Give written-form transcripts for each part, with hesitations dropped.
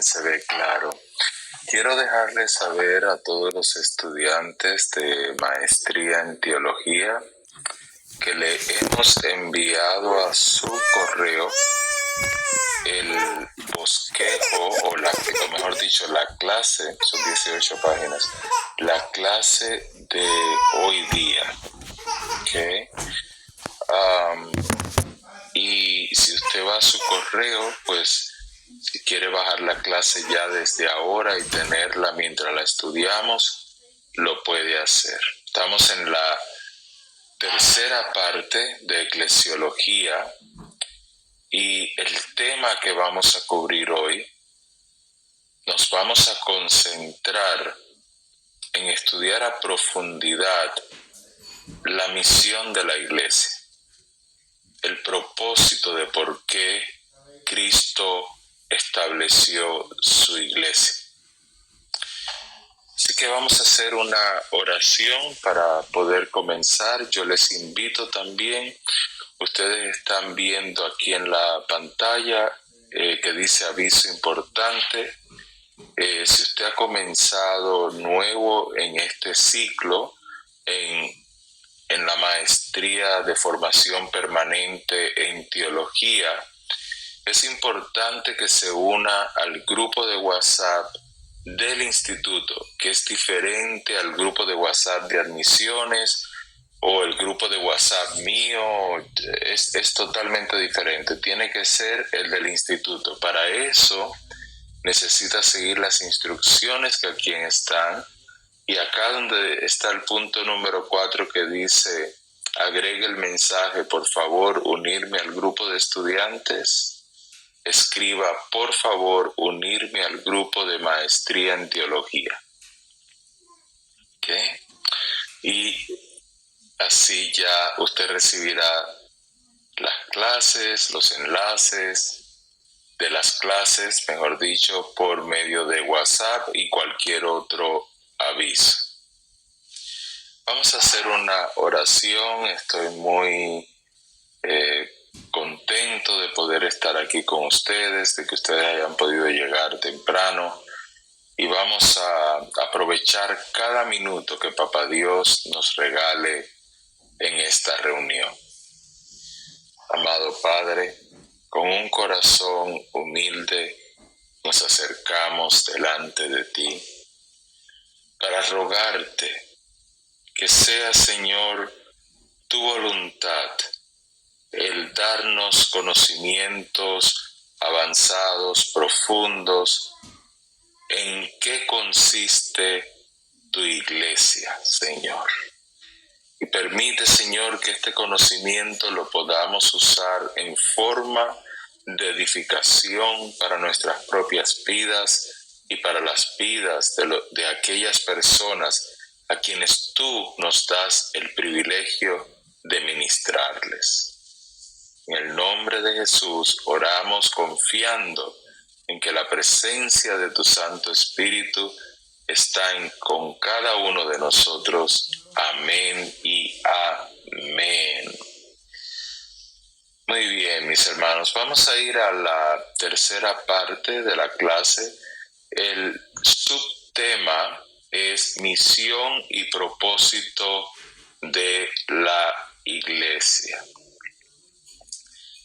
bien, se ve claro. Quiero dejarles saber a todos los estudiantes de maestría en teología que le hemos enviado a su correo el bosquejo o mejor dicho, la clase, son 18 páginas, la clase de hoy día, ¿ok? Y si usted va a su correo, pues si quiere bajar la clase ya desde ahora y tenerla mientras la estudiamos, lo puede hacer. Estamos en la tercera parte de eclesiología y el tema que vamos a cubrir hoy, nos vamos a concentrar en estudiar a profundidad la misión de la iglesia, el propósito de por qué Cristo estableció su iglesia. Así que vamos a hacer una oración para poder comenzar. Yo les invito también, ustedes están viendo aquí en la pantalla que dice aviso importante. Si usted ha comenzado nuevo en este ciclo, en la maestría de formación permanente en teología, es importante que se una al grupo de WhatsApp del instituto, que es diferente al grupo de WhatsApp de admisiones o el grupo de WhatsApp mío, es totalmente diferente. Tiene que ser el del instituto. Para eso necesita seguir las instrucciones que aquí están. Y acá donde está el punto número 4 que dice, agregue el mensaje, por favor, unirme al grupo de estudiantes, escriba, por favor, unirme al grupo de maestría en teología. ¿Ok? Y así ya usted recibirá las clases, los enlaces de las clases, mejor dicho, por medio de WhatsApp y cualquier otro aviso. Vamos a hacer una oración. Estoy muy contento de poder estar aquí con ustedes, de que ustedes hayan podido llegar temprano, y vamos a aprovechar cada minuto que Papá Dios nos regale en esta reunión. Amado Padre, con un corazón humilde nos acercamos delante de ti para rogarte que sea, Señor, tu voluntad el darnos conocimientos avanzados, profundos, en qué consiste tu iglesia, Señor. Y permite, Señor, que este conocimiento lo podamos usar en forma de edificación para nuestras propias vidas y para las vidas de aquellas personas a quienes tú nos das el privilegio de ministrarles. En el nombre de Jesús oramos confiando en que la presencia de tu Santo Espíritu está con cada uno de nosotros. Amén y amén. Muy bien, mis hermanos, vamos a ir a la tercera parte de la clase. El subtema es misión y propósito de la iglesia.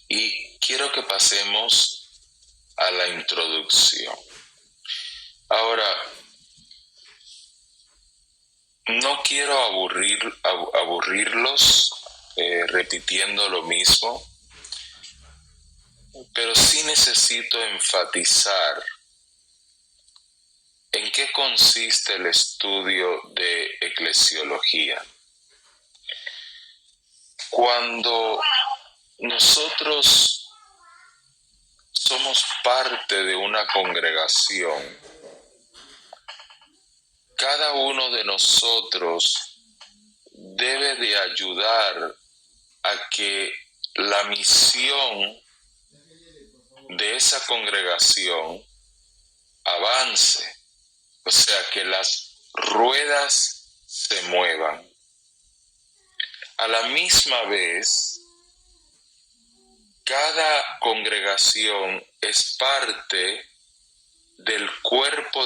Y quiero que pasemos a la introducción. Ahora, no quiero aburrirlos repitiendo lo mismo, pero sí necesito enfatizar en qué consiste el estudio de eclesiología. Cuando nosotros somos parte de una congregación, cada uno de nosotros debe de ayudar a que la misión de esa congregación avance, o sea, que las ruedas se muevan. A la misma vez, cada congregación es parte de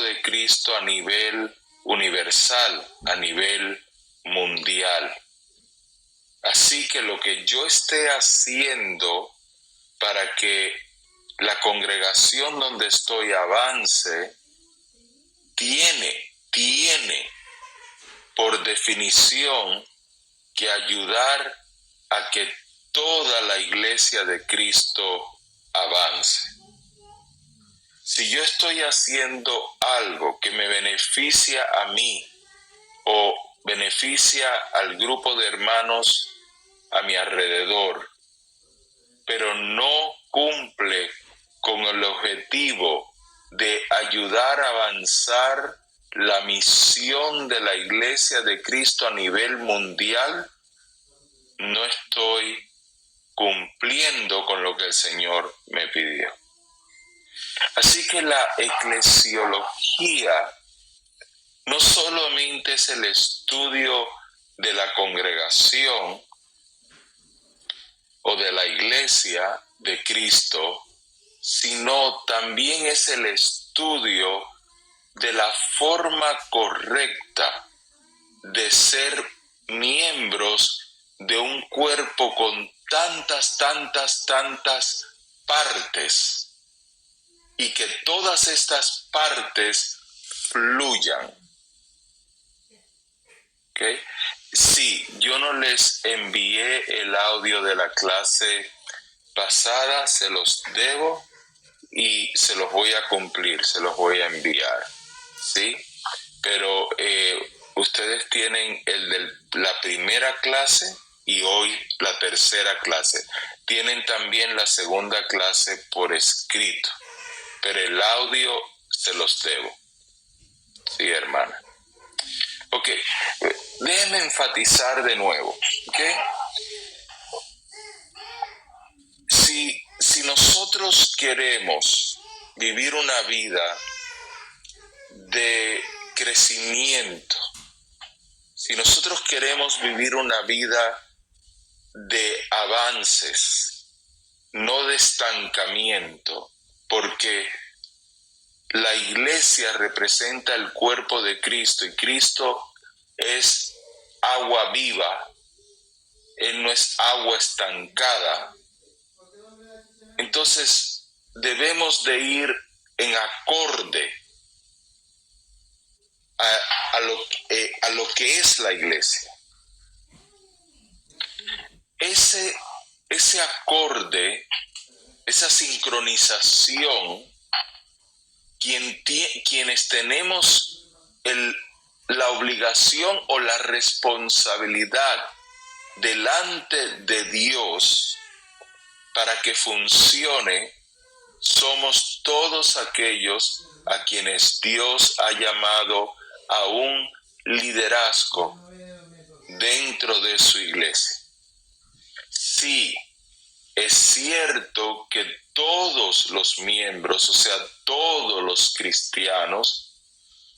cuerpo de Cristo a nivel universal, a nivel mundial. Así que lo que yo esté haciendo para que la congregación donde estoy avance, tiene por definición que ayudar a que toda la iglesia de Cristo avance. Si yo estoy haciendo algo que me beneficia a mí o beneficia al grupo de hermanos a mi alrededor, pero no cumple con el objetivo de ayudar a avanzar la misión de la iglesia de Cristo a nivel mundial, no estoy cumpliendo con lo que el Señor me pidió. Así que la eclesiología no solamente es el estudio de la congregación o de la iglesia de Cristo, sino también es el estudio de la forma correcta de ser miembros de un cuerpo con tantas partes, y que todas estas partes fluyan. ¿Okay? Sí, yo no les envié el audio de la clase pasada, se los debo y se los voy a cumplir, se los voy a enviar, ¿sí? Pero ustedes tienen el de la primera clase y hoy la tercera clase. Tienen también la segunda clase por escrito, pero el audio se los debo. Sí, hermana. Ok, déjenme enfatizar de nuevo, ¿ok? Si nosotros queremos vivir una vida de crecimiento, si nosotros queremos vivir una vida de avances, no de estancamiento, porque la iglesia representa el cuerpo de Cristo y Cristo es agua viva, Él no es agua estancada. Entonces debemos de ir en acorde a lo que es la iglesia. Ese acorde, esa sincronización, quienes tenemos la obligación o la responsabilidad delante de Dios para que funcione, somos todos aquellos a quienes Dios ha llamado a un liderazgo dentro de su iglesia. Sí, es cierto que todos los miembros, o sea, todos los cristianos,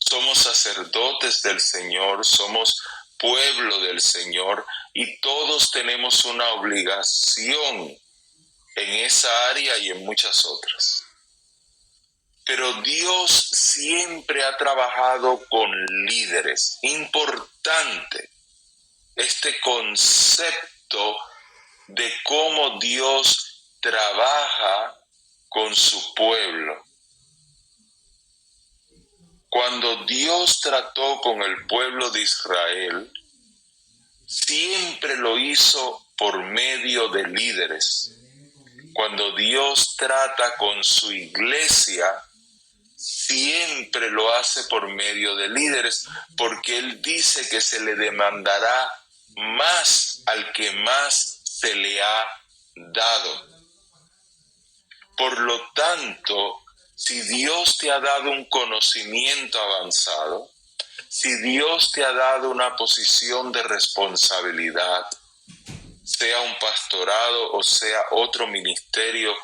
somos sacerdotes del Señor, somos pueblo del Señor y todos tenemos una obligación en esa área y en muchas otras. Pero Dios siempre ha trabajado con líderes. Importante este concepto de cómo Dios trabaja con su pueblo. Cuando Dios trató con el pueblo de Israel, siempre lo hizo por medio de líderes. Cuando Dios trata con su iglesia, siempre lo hace por medio de líderes, porque Él dice que se le demandará más al que más se le ha dado. Por lo tanto, si Dios te ha dado un conocimiento avanzado, si Dios te ha dado una posición de responsabilidad, sea un pastorado o sea otro ministerio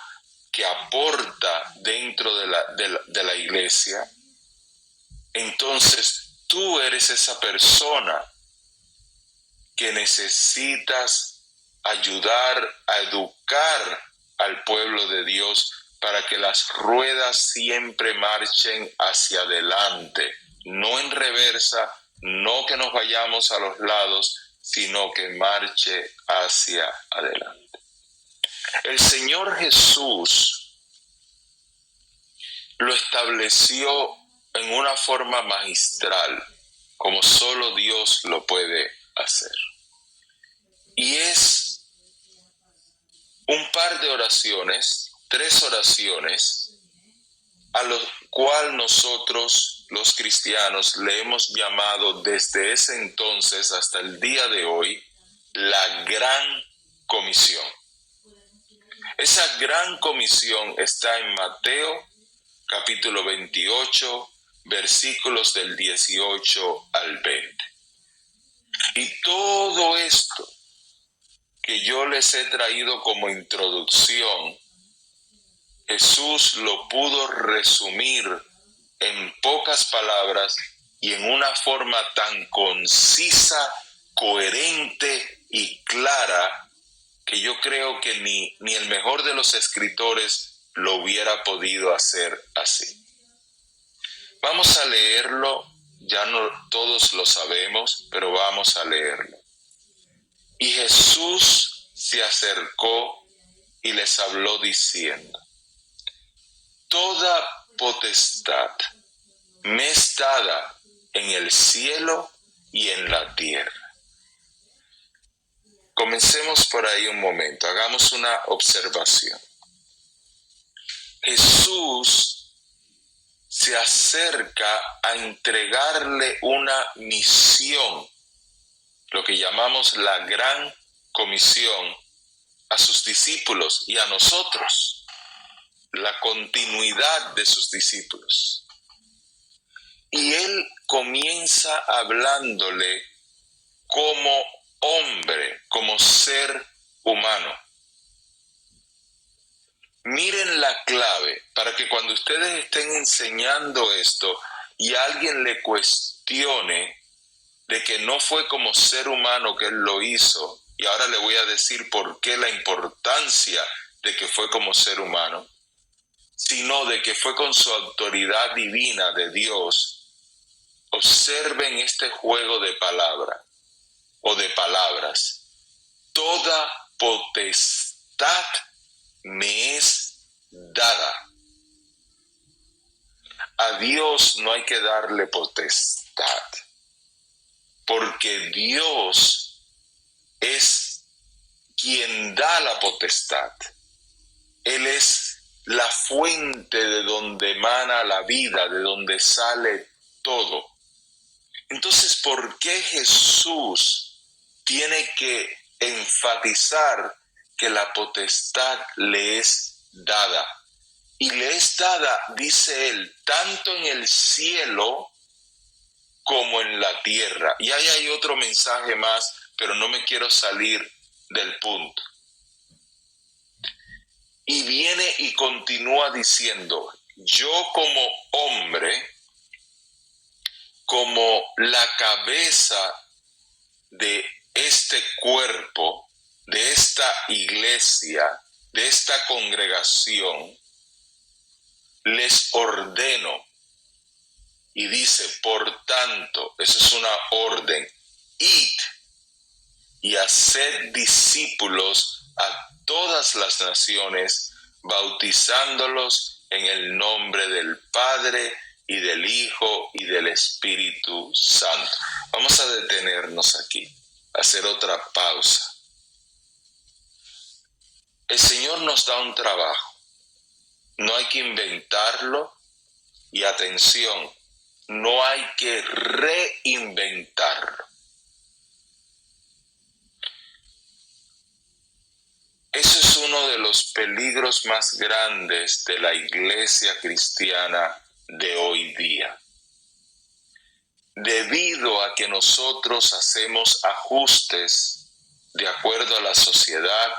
que aporta dentro de la iglesia, entonces tú eres esa persona que necesitas ayudar a educar al pueblo de Dios para que las ruedas siempre marchen hacia adelante, no en reversa, no que nos vayamos a los lados, sino que marche hacia adelante. El Señor Jesús lo estableció en una forma magistral, como solo Dios lo puede hacer. Y es un par de oraciones, 3 oraciones, a lo cual nosotros los cristianos le hemos llamado desde ese entonces hasta el día de hoy la Gran Comisión. Esa Gran Comisión está en Mateo capítulo 28, versículos del 18 al 20. Y todo esto que yo les he traído como introducción, Jesús lo pudo resumir en pocas palabras y en una forma tan concisa, coherente y clara que yo creo que ni el mejor de los escritores lo hubiera podido hacer así. Vamos a leerlo, ya no todos lo sabemos, pero vamos a leerlo. Y Jesús se acercó y les habló diciendo: toda potestad me es dada en el cielo y en la tierra. Comencemos por ahí un momento, hagamos una observación. Jesús se acerca a entregarle una misión, lo que llamamos la Gran Comisión, a sus discípulos y a nosotros, la continuidad de sus discípulos. Y él comienza hablándole como hombre, como ser humano. Miren la clave para que cuando ustedes estén enseñando esto y alguien le cuestione de que no fue como ser humano que él lo hizo, y ahora le voy a decir por qué la importancia de que fue como ser humano, sino de que fue con su autoridad divina de Dios. Observen este juego de palabra o de palabras. Toda potestad me es dada. A Dios no hay que darle potestad, porque Dios es quien da la potestad. Él es la fuente de donde emana la vida, de donde sale todo. Entonces, ¿por qué Jesús tiene que enfatizar que la potestad le es dada? Y le es dada, dice él, tanto en el cielo como en la tierra. Y ahí hay otro mensaje más, pero no me quiero salir del punto. Y viene y continúa diciendo: yo como hombre, como la cabeza de este cuerpo, de esta iglesia, de esta congregación, les ordeno. Y dice, por tanto, eso es una orden: id y haced discípulos a todas las naciones, bautizándolos en el nombre del Padre y del Hijo y del Espíritu Santo. Vamos a detenernos aquí, hacer otra pausa. El Señor nos da un trabajo, no hay que inventarlo, y atención, no hay que reinventarlo. Eso es uno de los peligros más grandes de la iglesia cristiana de hoy día. Debido a que nosotros hacemos ajustes de acuerdo a la sociedad,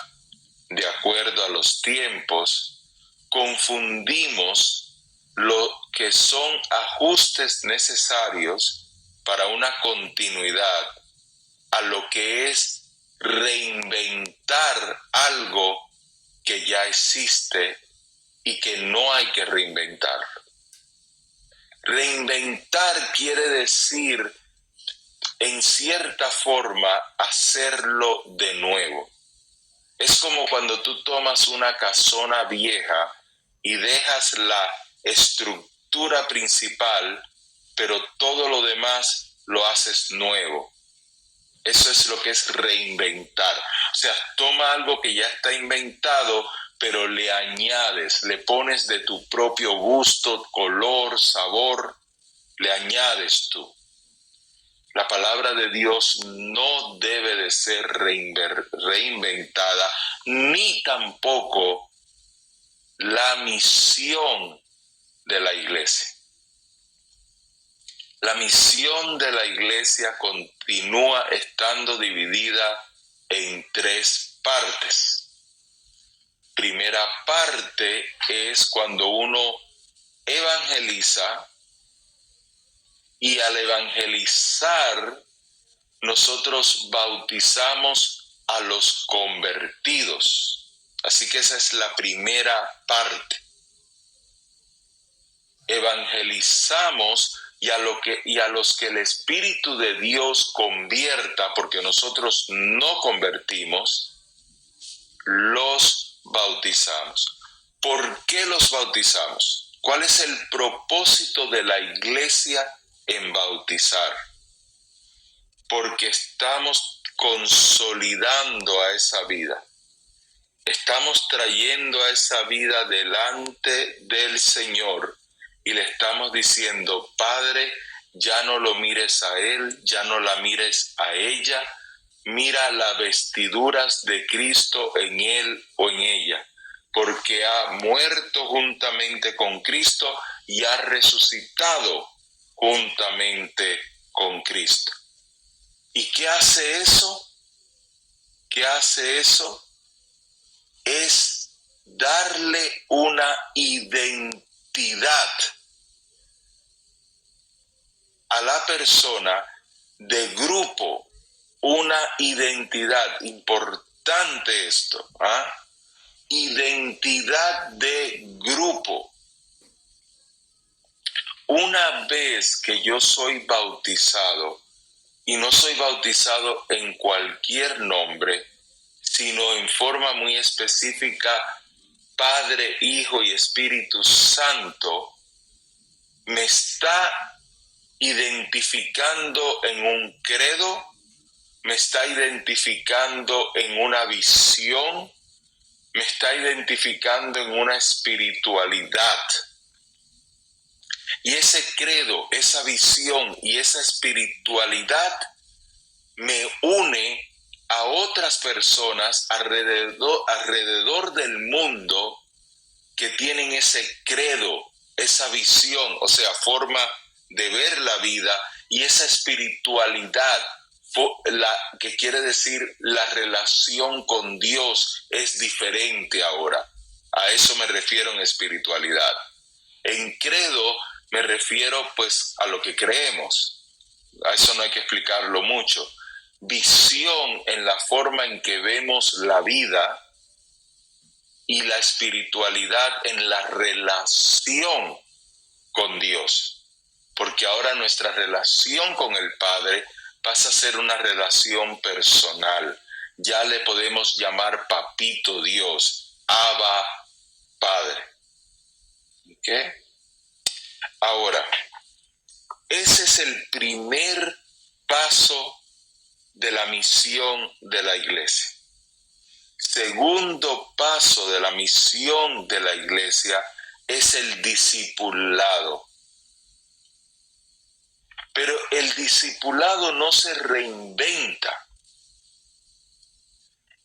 de acuerdo a los tiempos, confundimos lo que son ajustes necesarios para una continuidad a lo que es reinventar algo que ya existe y que no hay que reinventar. Reinventar quiere decir, en cierta forma, hacerlo de nuevo. Es como cuando tú tomas una casona vieja y dejas la estructura principal, pero todo lo demás lo haces nuevo. Eso es lo que es reinventar. O sea, toma algo que ya está inventado, pero le añades, le pones de tu propio gusto, color, sabor, le añades tú. La palabra de Dios no debe de ser reinventada, ni tampoco la misión de la iglesia. La misión de la iglesia continúa estando dividida en 3 partes. Primera parte es cuando uno evangeliza, y al evangelizar nosotros bautizamos a los convertidos. Así que esa es la primera parte. Evangelizamos y a los que el Espíritu de Dios convierta, porque nosotros no convertimos, los bautizamos. ¿Por qué los bautizamos? ¿Cuál es el propósito de la iglesia en bautizar? Porque estamos consolidando a esa vida. Estamos trayendo a esa vida delante del Señor y le estamos diciendo: Padre, ya no lo mires a él, ya no la mires a ella, mira las vestiduras de Cristo en él o en ella, porque ha muerto juntamente con Cristo y ha resucitado juntamente con Cristo. ¿Y qué hace eso? ¿Qué hace eso? Es darle una identidad a la persona de grupo, una identidad. Importante esto, ¿ah? Identidad de grupo. Una vez que yo soy bautizado, y no soy bautizado en cualquier nombre, sino en forma muy específica, Padre, Hijo y Espíritu Santo, me está identificando en un credo, me está identificando en una visión, me está identificando en una espiritualidad. Y ese credo, esa visión y esa espiritualidad me une a otras personas alrededor del mundo que tienen ese credo, esa visión, o sea, forma de ver la vida, y esa espiritualidad, que quiere decir la relación con Dios es diferente ahora. A eso me refiero en espiritualidad. En credo me refiero pues a lo que creemos. A eso no hay que explicarlo mucho. Visión en la forma en que vemos la vida, y la espiritualidad en la relación con Dios. Porque ahora nuestra relación con el Padre pasa a ser una relación personal. Ya le podemos llamar Papito Dios, Abba Padre. ¿Ok? Ahora, ese es el primer paso de la misión de la iglesia. Segundo paso de la misión de la iglesia es el discipulado. Pero el discipulado no se reinventa.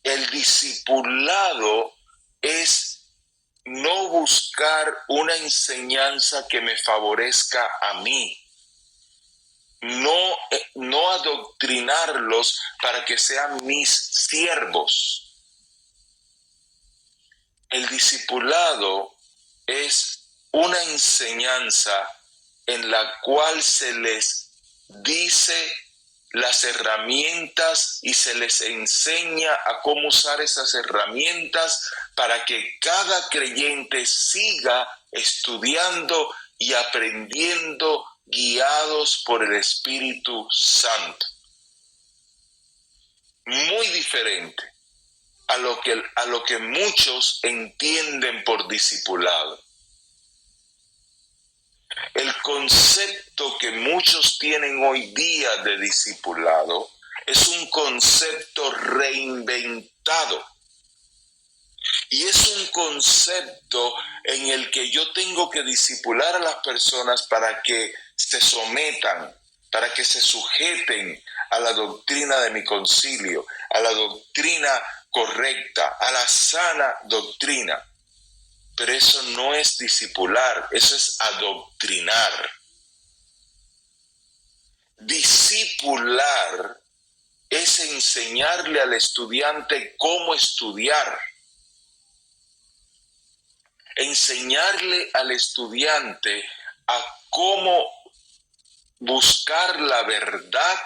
El discipulado es no buscar una enseñanza que me favorezca a mí. No adoctrinarlos para que sean mis siervos. El discipulado es una enseñanza en la cual se les dice las herramientas y se les enseña a cómo usar esas herramientas para que cada creyente siga estudiando y aprendiendo guiados por el Espíritu Santo. Muy diferente a lo que muchos entienden por discipulado. El concepto que muchos tienen hoy día de discipulado es un concepto reinventado. Y es un concepto en el que yo tengo que discipular a las personas para que se sometan, para que se sujeten a la doctrina de mi concilio, a la doctrina correcta, a la sana doctrina. Pero eso no es discipular, eso es adoctrinar. Discipular es enseñarle al estudiante cómo estudiar. Enseñarle al estudiante a cómo buscar la verdad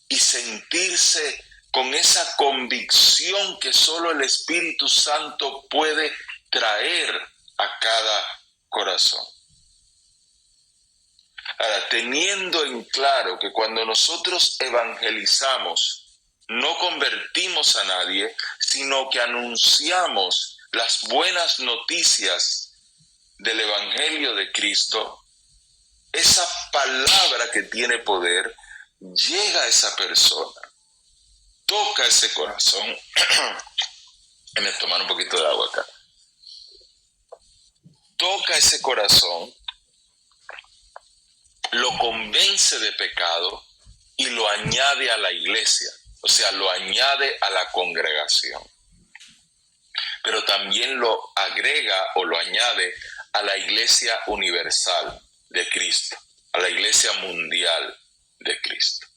y sentirse con esa convicción que solo el Espíritu Santo puede traer a cada corazón. Ahora, teniendo en claro que cuando nosotros evangelizamos, no convertimos a nadie, sino que anunciamos las buenas noticias del Evangelio de Cristo, esa palabra que tiene poder llega a esa persona, toca ese corazón. Déjame tomar un poquito de agua acá. Toca ese corazón, lo convence de pecado y lo añade a la iglesia, o sea, lo añade a la congregación. Pero también lo agrega o lo añade a la iglesia universal de Cristo, a la iglesia mundial de Cristo.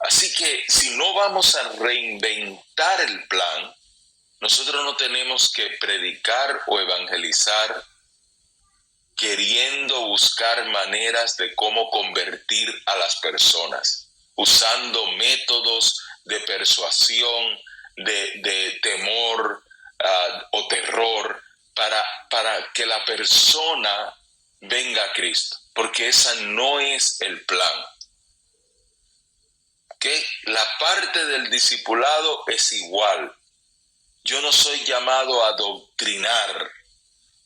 Así que si no vamos a reinventar el plan, nosotros no tenemos que predicar o evangelizar queriendo buscar maneras de cómo convertir a las personas, usando métodos de persuasión, de temor o terror para que la persona venga a Cristo, porque esa no es el plan. ¿Okay? La parte del discipulado es igual. Yo no soy llamado a adoctrinar.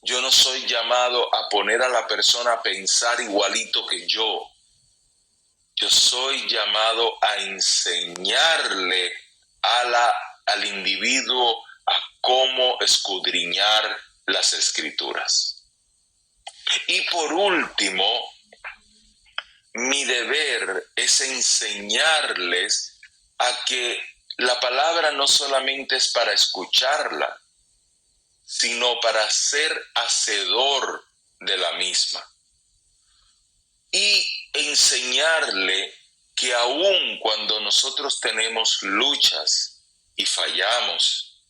Yo no soy llamado a poner a la persona a pensar igualito que yo. Yo soy llamado a enseñarle al individuo a cómo escudriñar las Escrituras. Y por último, mi deber es enseñarles a que la palabra no solamente es para escucharla, sino para ser hacedor de la misma. Y enseñarle que aun cuando nosotros tenemos luchas y fallamos,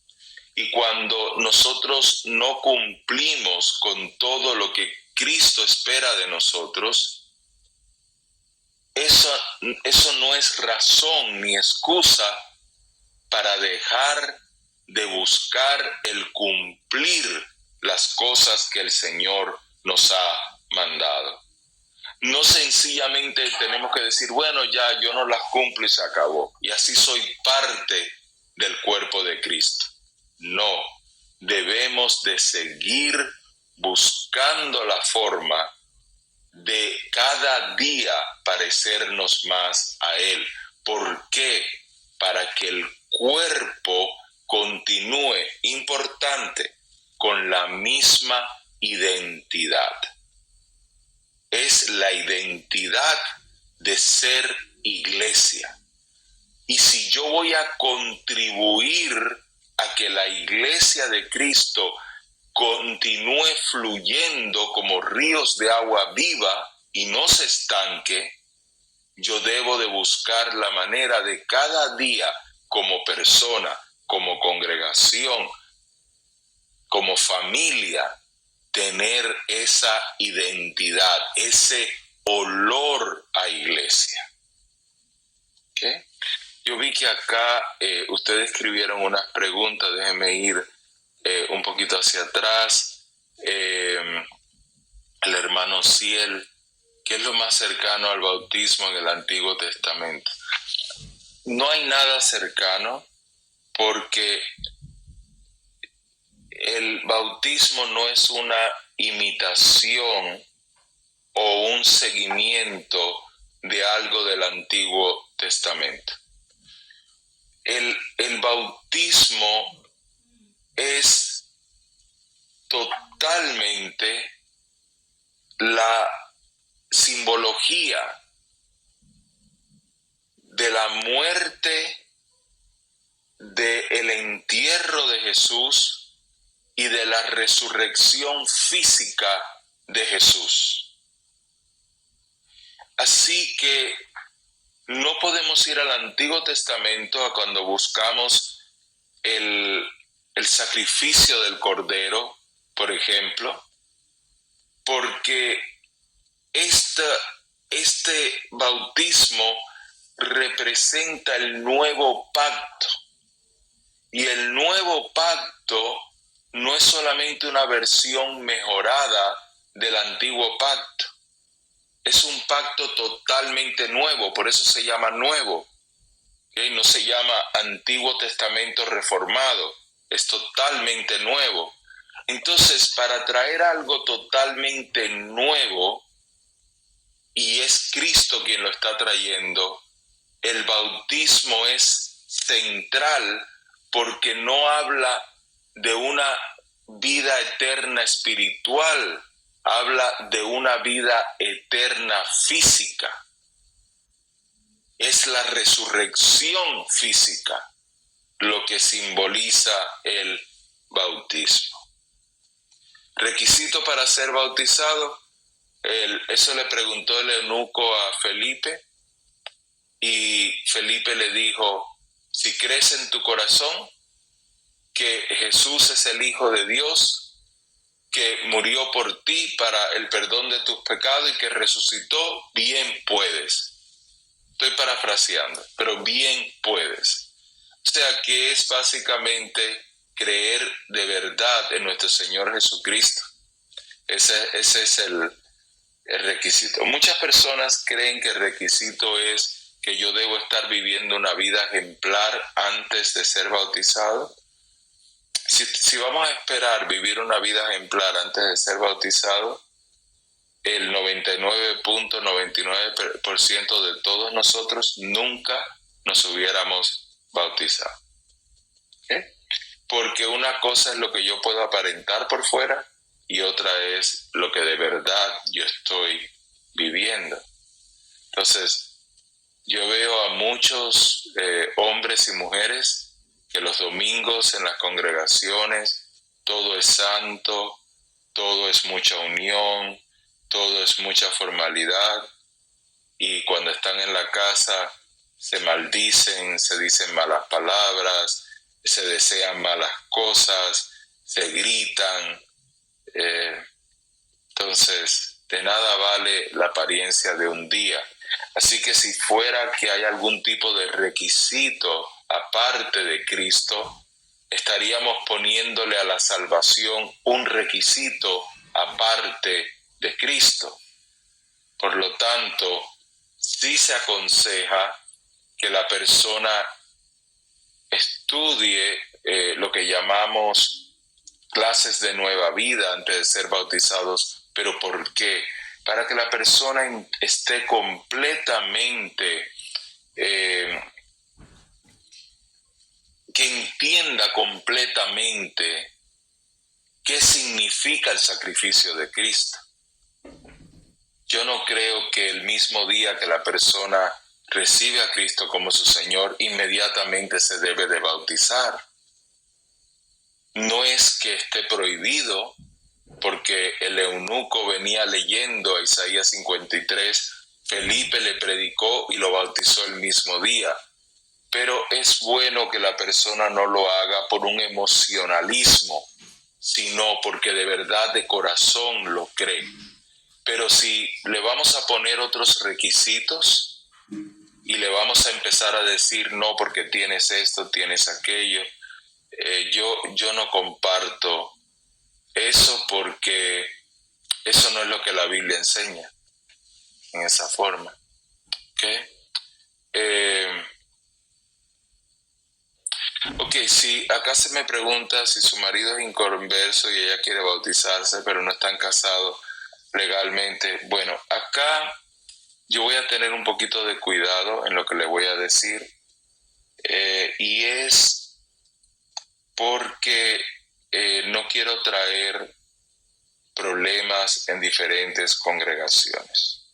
y cuando nosotros no cumplimos con todo lo que Cristo espera de nosotros, eso no es razón ni excusa para dejar de buscar el cumplir las cosas que el Señor nos ha mandado. No sencillamente tenemos que decir, bueno, ya yo no las cumplo y se acabó, y así soy parte del cuerpo de Cristo. No, debemos de seguir buscando la forma de cada día parecernos más a Él. ¿Por qué? Para que el cuerpo continúe, importante, con la misma identidad. Es la identidad de ser iglesia. Y si yo voy a contribuir a que la iglesia de Cristo continúe fluyendo como ríos de agua viva y no se estanque, yo debo de buscar la manera de cada día como persona, como congregación, como familia, tener esa identidad, ese olor a iglesia. Yo vi que acá ustedes escribieron unas preguntas, déjenme ir un poquito hacia atrás. El hermano Ciel, ¿qué es lo más cercano al bautismo en el Antiguo Testamento? No hay nada cercano porque el bautismo no es una imitación o un seguimiento de algo del Antiguo Testamento. El bautismo es totalmente la simbología de la muerte, del entierro de Jesús y de la resurrección física de Jesús. Así que no podemos ir al Antiguo Testamento a cuando buscamos el sacrificio del Cordero, por ejemplo, porque este bautismo representa el nuevo pacto. Y el nuevo pacto no es solamente una versión mejorada del antiguo pacto. Es un pacto totalmente nuevo, por eso se llama nuevo. ¿Okay? No se llama Antiguo Testamento reformado, es totalmente nuevo. Entonces, para traer algo totalmente nuevo, y es Cristo quien lo está trayendo, el bautismo es central porque no habla de una vida eterna espiritual, habla de una vida eterna física. Es la resurrección física lo que simboliza el bautismo. Requisito para ser bautizado, eso le preguntó el eunuco a Felipe, y Felipe le dijo: si crees en tu corazón que Jesús es el Hijo de Dios, que murió por ti para el perdón de tus pecados y que resucitó, bien puedes. Estoy parafraseando, pero bien puedes. O sea que es básicamente creer de verdad en nuestro Señor Jesucristo. Ese es el requisito. Muchas personas creen que el requisito es que yo debo estar viviendo una vida ejemplar antes de ser bautizado. Si vamos a esperar vivir una vida ejemplar antes de ser bautizado, el 99.99% de todos nosotros nunca nos hubiéramos bautizado. ¿Okay? Porque una cosa es lo que yo puedo aparentar por fuera y otra es lo que de verdad yo estoy viviendo. Entonces, yo veo a muchos hombres y mujeres que los domingos en las congregaciones todo es santo, todo es mucha unión, todo es mucha formalidad, y cuando están en la casa se maldicen, se dicen malas palabras, se desean malas cosas, se gritan. Entonces, de nada vale la apariencia de un día. Así que si fuera que hay algún tipo de requisito aparte de Cristo, estaríamos poniéndole a la salvación un requisito aparte de Cristo. Por lo tanto, sí se aconseja que la persona estudie lo que llamamos clases de nueva vida antes de ser bautizados. ¿Pero por qué? Para que la persona esté completamente, que entienda completamente qué significa el sacrificio de Cristo. Yo no creo que el mismo día que la persona recibe a Cristo como su Señor, inmediatamente se debe de bautizar. No es que esté prohibido, porque el eunuco venía leyendo a Isaías 53, Felipe le predicó y lo bautizó el mismo día. Pero es bueno que la persona no lo haga por un emocionalismo, sino porque de verdad de corazón lo cree. Pero si le vamos a poner otros requisitos, y le vamos a empezar a decir no porque tienes esto, tienes aquello. Yo no comparto eso porque eso no es lo que la Biblia enseña en esa forma. ¿Okay? Si acá se me pregunta si su marido es inconverso y ella quiere bautizarse, pero no están casados legalmente. Bueno, acá yo voy a tener un poquito de cuidado en lo que le voy a decir, y es porque no quiero traer problemas en diferentes congregaciones.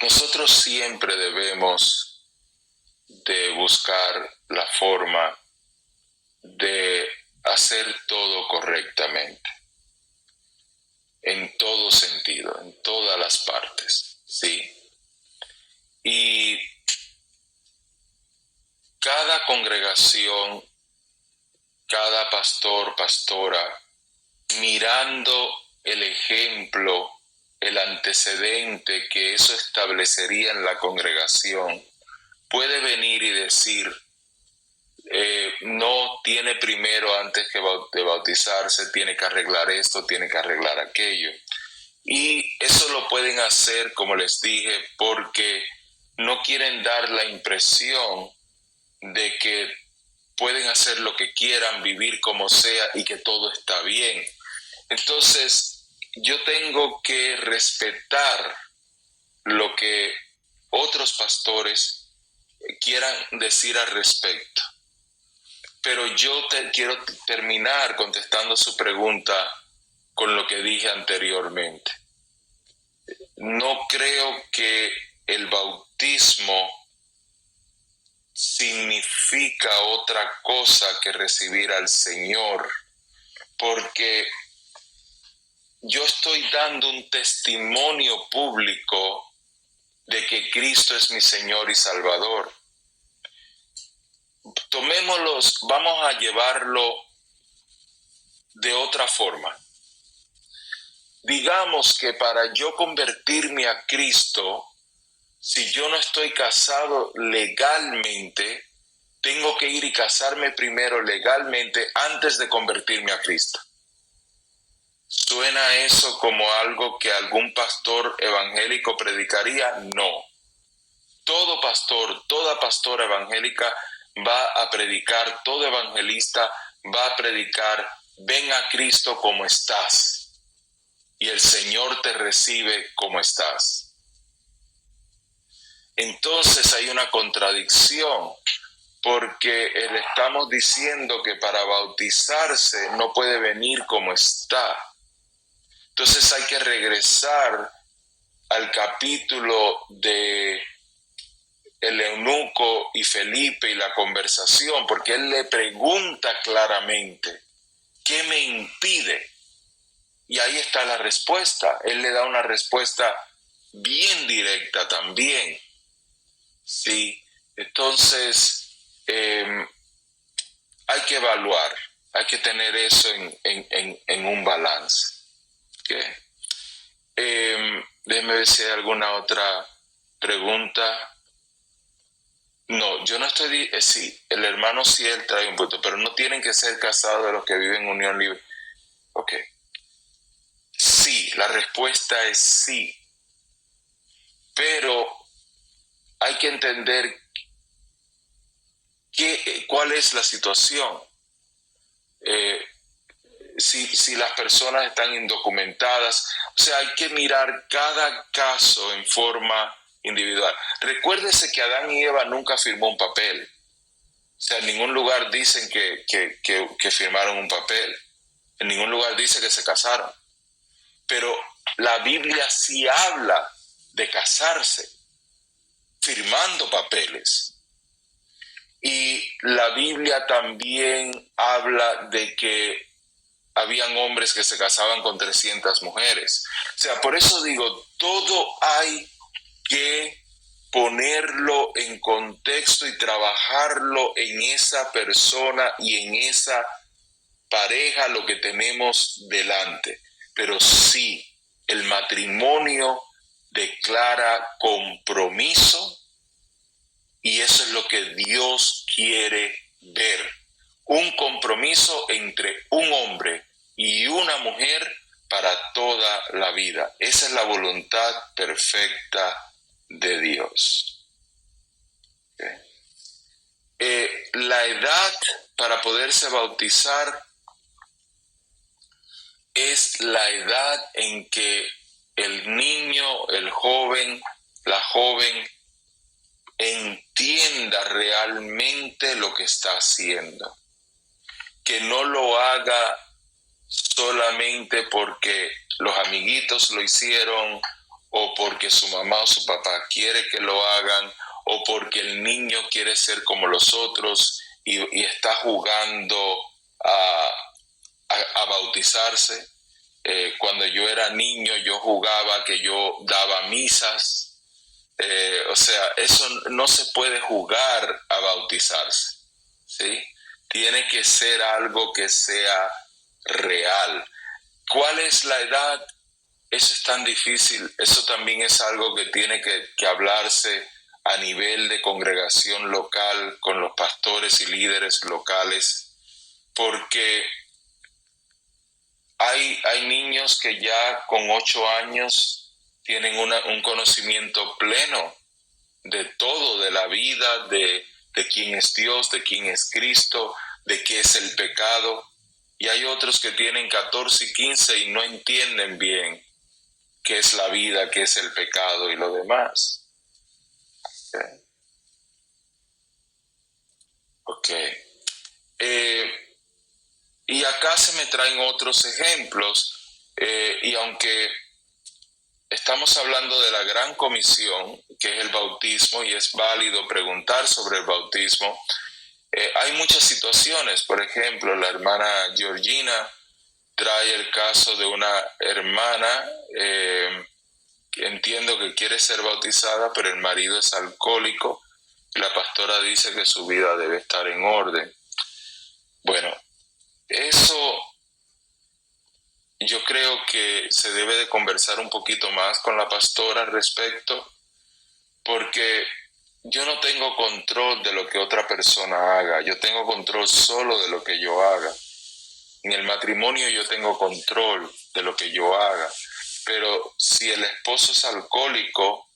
Nosotros siempre debemos de buscar la forma de hacer todo correctamente, en todo sentido, en todas las partes, ¿sí? Y cada congregación, cada pastor, pastora, mirando el ejemplo, el antecedente que eso establecería en la congregación, puede venir y decir, no tiene primero, antes de bautizarse, tiene que arreglar esto, tiene que arreglar aquello. Y eso lo pueden hacer, como les dije, porque no quieren dar la impresión de que pueden hacer lo que quieran, vivir como sea y que todo está bien. Entonces, yo tengo que respetar lo que otros pastores quieran decir al respecto. Pero yo quiero terminar contestando su pregunta con lo que dije anteriormente. No creo que el bautismo significa otra cosa que recibir al Señor, porque yo estoy dando un testimonio público de que Cristo es mi Señor y Salvador. Vamos a llevarlo de otra forma. Digamos que para yo convertirme a Cristo, si yo no estoy casado legalmente, tengo que ir y casarme primero legalmente antes de convertirme a Cristo. ¿Suena eso como algo que algún pastor evangélico predicaría? No. Todo pastor, toda pastora evangélica va a predicar, todo evangelista va a predicar, ven a Cristo como estás, y el Señor te recibe como estás. Entonces hay una contradicción, porque le estamos diciendo que para bautizarse no puede venir como está. Entonces hay que regresar al capítulo de el eunuco y Felipe y la conversación, porque él le pregunta claramente, ¿qué me impide? Y ahí está la respuesta. Él le da una respuesta bien directa también. Sí, entonces hay que evaluar, hay que tener eso en un balance. ¿Okay? Déjeme ver si hay alguna otra pregunta. No, yo no estoy... sí, el hermano sí, él trae un punto, pero no tienen que ser casados de los que viven en unión libre. Ok. Sí, la respuesta es sí. Pero hay que entender cuál es la situación. Si las personas están indocumentadas, o sea, hay que mirar cada caso en forma individual. Recuérdese que Adán y Eva nunca firmó un papel. O sea, en ningún lugar dicen que firmaron un papel. En ningún lugar dice que se casaron. Pero la Biblia sí habla de casarse, firmando papeles. Y la Biblia también habla de que habían hombres que se casaban con 300 mujeres. O sea, por eso digo, todo hay que ponerlo en contexto y trabajarlo en esa persona y en esa pareja, lo que tenemos delante. Pero sí, el matrimonio declara compromiso, y eso es lo que Dios quiere ver. Un compromiso entre un hombre y una mujer para toda la vida. Esa es la voluntad perfecta de Dios. La edad para poderse bautizar es la edad en que el niño, el joven, la joven entienda realmente lo que está haciendo. Que no lo haga solamente porque los amiguitos lo hicieron, o porque su mamá o su papá quiere que lo hagan, o porque el niño quiere ser como los otros y está jugando a bautizarse. Cuando yo era niño, yo jugaba que yo daba misas. O sea, eso no se puede jugar a bautizarse, ¿sí? Tiene que ser algo que sea real. ¿Cuál es la edad? Eso es tan difícil. Eso también es algo que tiene que hablarse a nivel de congregación local con los pastores y líderes locales, porque hay niños que ya con 8 años tienen un conocimiento pleno de todo, de la vida, de quién es Dios, de quién es Cristo, de qué es el pecado. Y hay otros que tienen 14 y 15 y no entienden bien qué es la vida, qué es el pecado y lo demás. Ok. Y acá se me traen otros ejemplos, y aunque estamos hablando de la gran comisión, que es el bautismo, y es válido preguntar sobre el bautismo, hay muchas situaciones. Por ejemplo, la hermana Georgina trae el caso de una hermana que entiendo que quiere ser bautizada, pero el marido es alcohólico, y la pastora dice que su vida debe estar en orden. Bueno, eso yo creo que se debe de conversar un poquito más con la pastora al respecto, porque yo no tengo control de lo que otra persona haga, yo tengo control solo de lo que yo haga. En el matrimonio yo tengo control de lo que yo haga, pero si el esposo es alcohólico,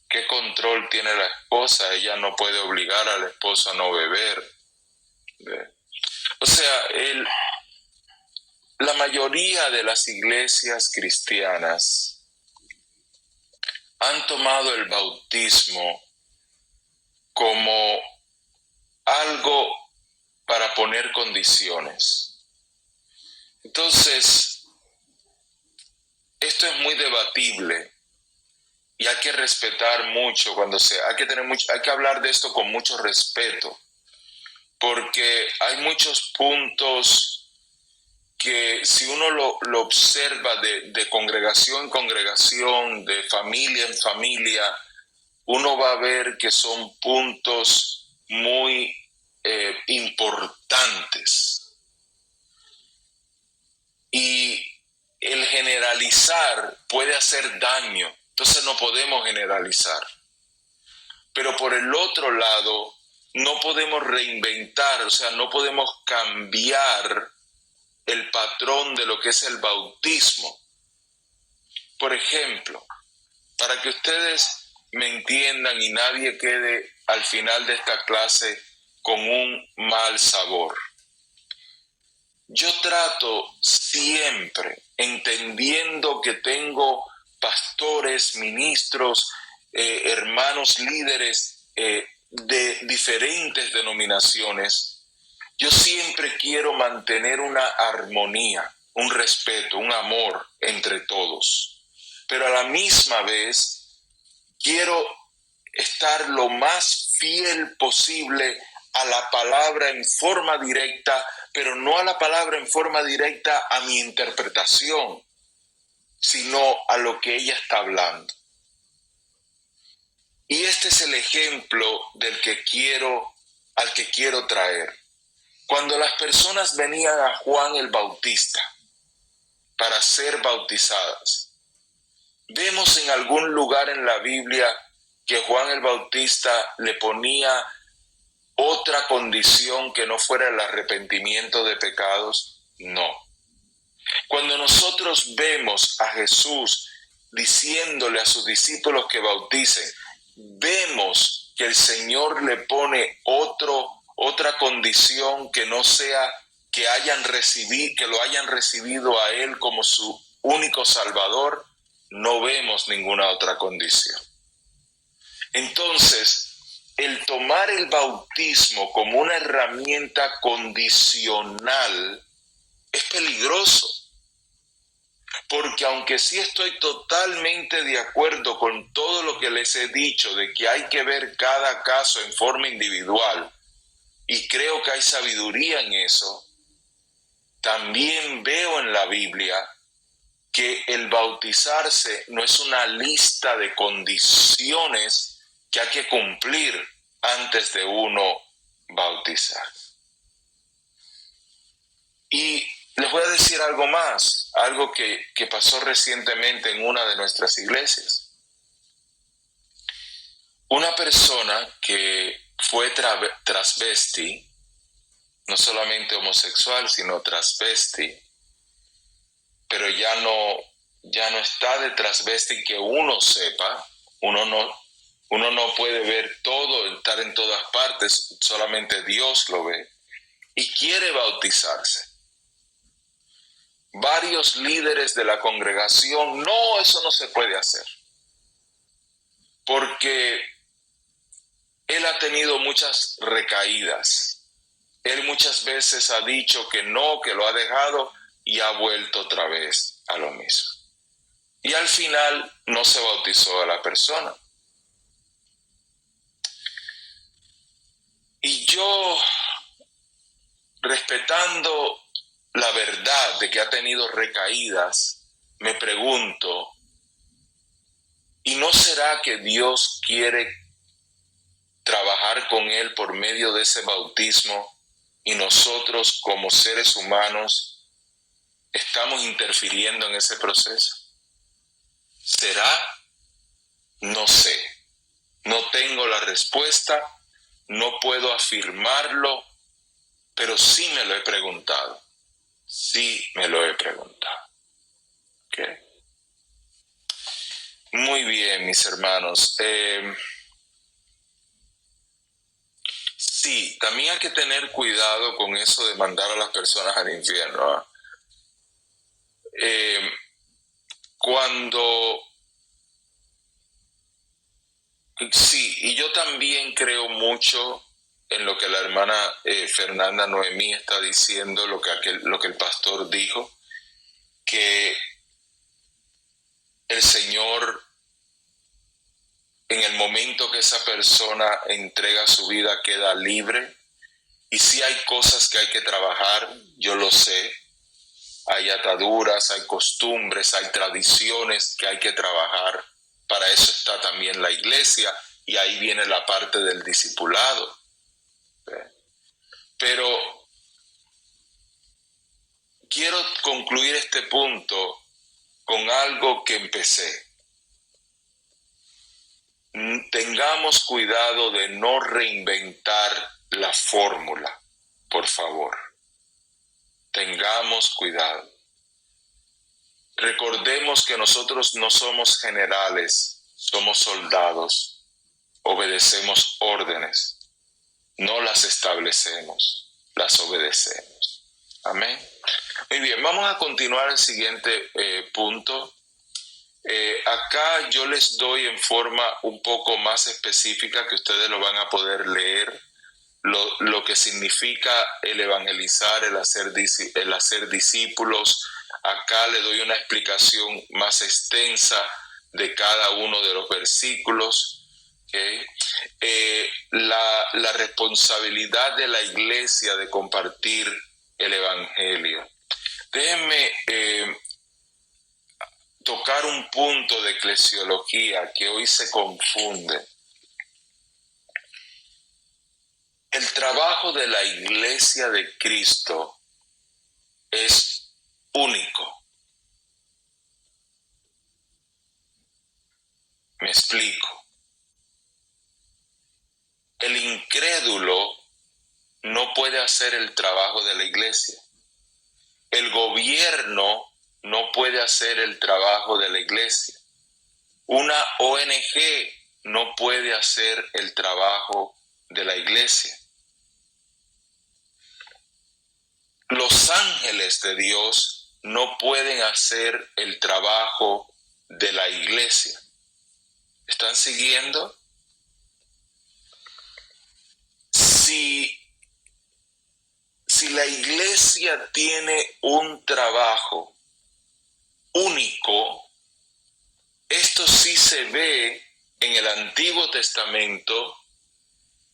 ¿qué control tiene la esposa? Ella no puede obligar al esposo a no beber. O sea, la mayoría de las iglesias cristianas han tomado el bautismo como algo para poner condiciones. Entonces, esto es muy debatible y hay que respetar mucho hay que hablar de esto con mucho respeto, porque hay muchos puntos que si uno lo observa de congregación en congregación, de familia en familia, uno va a ver que son puntos muy importantes. Y el generalizar puede hacer daño, entonces no podemos generalizar. Pero por el otro lado, no podemos reinventar, o sea, no podemos cambiar el patrón de lo que es el bautismo. Por ejemplo, para que ustedes me entiendan y nadie quede al final de esta clase con un mal sabor. Yo trato siempre, entendiendo que tengo pastores, ministros, hermanos líderes de diferentes denominaciones, yo siempre quiero mantener una armonía, un respeto, un amor entre todos. Pero a la misma vez quiero estar lo más fiel posible a la palabra en forma directa, pero no a la palabra en forma directa a mi interpretación, sino a lo que ella está hablando. Y este es el ejemplo al que quiero traer. Cuando las personas venían a Juan el Bautista para ser bautizadas, Vemos en algún lugar en la Biblia que Juan el Bautista le ponía otra condición que no fuera el arrepentimiento de pecados. No. Cuando nosotros vemos a Jesús diciéndole a sus discípulos que bauticen, vemos que el Señor le pone otra condición que no sea que lo hayan recibido a Él como su único Salvador. No vemos ninguna otra condición. Entonces, el tomar el bautismo como una herramienta condicional es peligroso. Porque aunque sí estoy totalmente de acuerdo con todo lo que les he dicho de que hay que ver cada caso en forma individual, y creo que hay sabiduría en eso, también veo en la Biblia que el bautizarse no es una lista de condiciones que hay que cumplir antes de uno bautizar. Y les voy a decir algo más, algo que pasó recientemente en una de nuestras iglesias. Una persona que fue transvesti, no solamente homosexual, sino transvesti, pero ya no está de transvesti que uno sepa, uno no puede ver todo, estar en todas partes, solamente Dios lo ve, y quiere bautizarse. Varios líderes de la congregación, no, eso no se puede hacer, porque él ha tenido muchas recaídas. Él muchas veces ha dicho que no, que lo ha dejado y ha vuelto otra vez a lo mismo. Y al final no se bautizó a la persona. Y yo, respetando la verdad de que ha tenido recaídas, me pregunto, ¿y no será que Dios quiere trabajar con él por medio de ese bautismo y nosotros como seres humanos estamos interfiriendo en ese proceso? ¿Será? No sé. No tengo la respuesta, no puedo afirmarlo, pero sí me lo he preguntado. Sí me lo he preguntado. ¿Okay? Muy bien, mis hermanos. Sí, también hay que tener cuidado con eso de mandar a las personas al infierno. Sí, y yo también creo mucho en lo que la hermana Fernanda Noemí está diciendo, lo que el pastor dijo, que el Señor, en el momento que esa persona entrega su vida, queda libre. Y sí hay cosas que hay que trabajar, yo lo sé. Hay ataduras, hay costumbres, hay tradiciones que hay que trabajar. Para eso está también la iglesia y ahí viene la parte del discipulado. Pero quiero concluir este punto con algo que empecé. Tengamos cuidado de no reinventar la fórmula, por favor. Tengamos cuidado. Recordemos que nosotros no somos generales, somos soldados, obedecemos órdenes, no las establecemos, las obedecemos. Amén. Muy bien, vamos a continuar el siguiente punto. Acá yo les doy en forma un poco más específica que ustedes lo van a poder leer, lo que significa el evangelizar, el hacer discípulos. Acá le doy una explicación más extensa de cada uno de los versículos. ¿Okay? La responsabilidad de la iglesia de compartir el evangelio. Déjenme tocar un punto de eclesiología que hoy se confunde. El trabajo de la iglesia de Cristo es único. explico. El incrédulo no puede hacer el trabajo de la iglesia. El gobierno no puede hacer el trabajo de la iglesia. Una ONG no puede hacer el trabajo de la iglesia. Los ángeles de Dios no pueden hacer el trabajo de la iglesia. ¿Están siguiendo? Si la iglesia tiene un trabajo único, esto sí se ve en el Antiguo Testamento,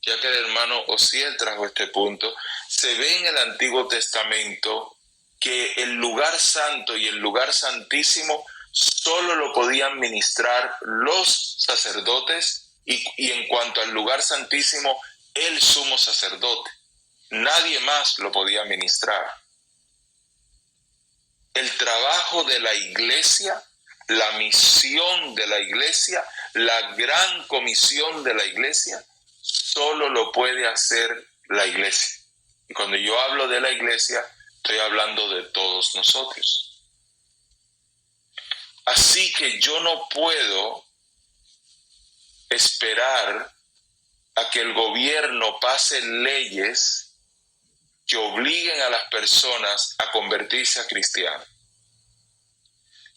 ya que el hermano Osiel trajo este punto, se ve en el Antiguo Testamento que el lugar santo y el lugar santísimo solo lo podían ministrar los sacerdotes y en cuanto al lugar santísimo, el sumo sacerdote. Nadie más lo podía ministrar. El trabajo de la iglesia, la misión de la iglesia, la gran comisión de la iglesia, solo lo puede hacer la iglesia. Y cuando yo hablo de la iglesia, estoy hablando de todos nosotros. Así que yo no puedo esperar a que el gobierno pase leyes que obliguen a las personas a convertirse a cristianos.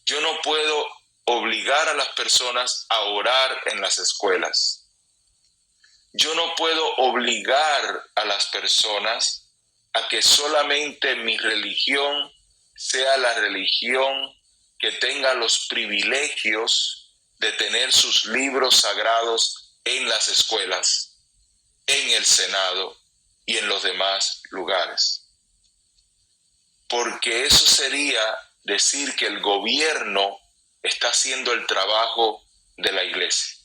Yo no puedo obligar a las personas a orar en las escuelas. Yo no puedo obligar a las personas a que solamente mi religión sea la religión que tenga los privilegios de tener sus libros sagrados en las escuelas, en el Senado y en los demás lugares. Porque eso sería decir que el gobierno está haciendo el trabajo de la iglesia.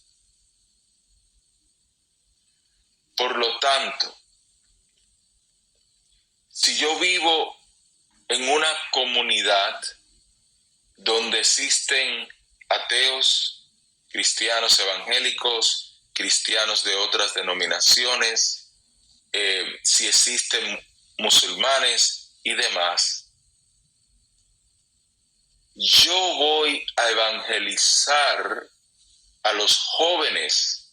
Por lo tanto, si yo vivo en una comunidad donde existen ateos, cristianos evangélicos, cristianos de otras denominaciones, si existen musulmanes y demás, yo voy a evangelizar a los jóvenes.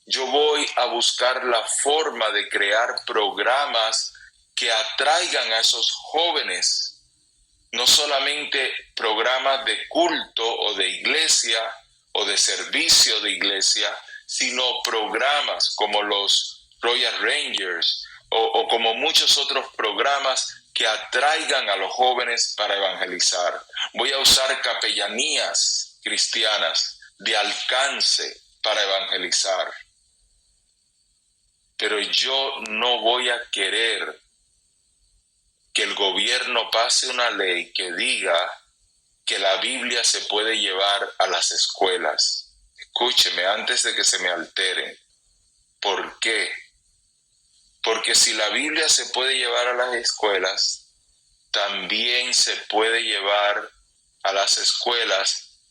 Yo voy a buscar la forma de crear programas que atraigan a esos jóvenes, no solamente programas de culto o de iglesia o de servicio de iglesia, sino programas como los Royal Rangers o como muchos otros programas que atraigan a los jóvenes para evangelizar. Voy a usar capellanías cristianas de alcance para evangelizar. Pero yo no voy a querer que el gobierno pase una ley que diga que la Biblia se puede llevar a las escuelas. Escúcheme antes de que se me alteren. ¿Por qué? Porque si la Biblia se puede llevar a las escuelas, también se puede llevar a las escuelas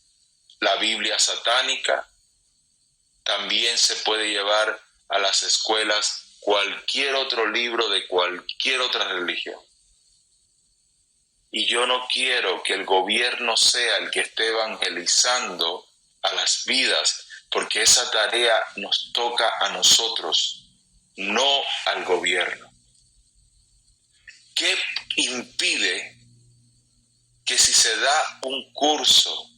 la Biblia satánica, también se puede llevar a las escuelas cualquier otro libro de cualquier otra religión. Y yo no quiero que el gobierno sea el que esté evangelizando a las vidas, porque esa tarea nos toca a nosotros, no al gobierno. ¿Qué impide que si se da un curso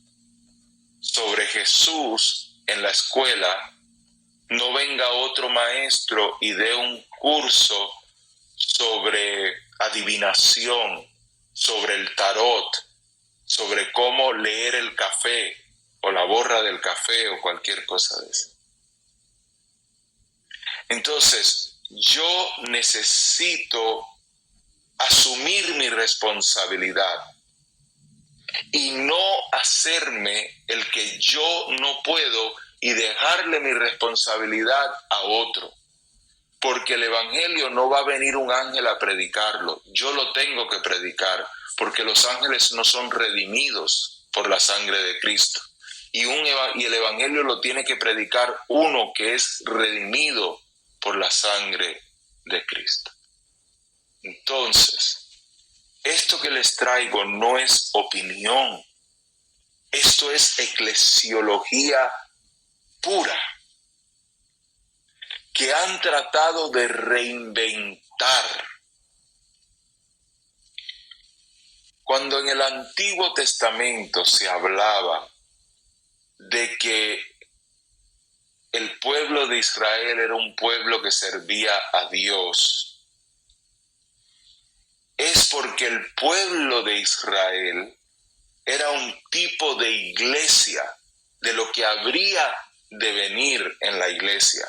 sobre Jesús en la escuela, no venga otro maestro y dé un curso sobre adivinación, sobre el tarot, sobre cómo leer el café o la borra del café o cualquier cosa de eso? Entonces, yo necesito asumir mi responsabilidad y no hacerme el que yo no puedo y dejarle mi responsabilidad a otro. Porque el evangelio no va a venir un ángel a predicarlo, yo lo tengo que predicar, porque los ángeles no son redimidos por la sangre de Cristo. y el evangelio lo tiene que predicar uno que es redimido por la sangre de Cristo. Entonces, esto que les traigo no es opinión, esto es eclesiología pura, que han tratado de reinventar. Cuando en el Antiguo Testamento se hablaba de que el pueblo de Israel era un pueblo que servía a Dios, es porque el pueblo de Israel era un tipo de iglesia, de lo que habría de venir en la iglesia.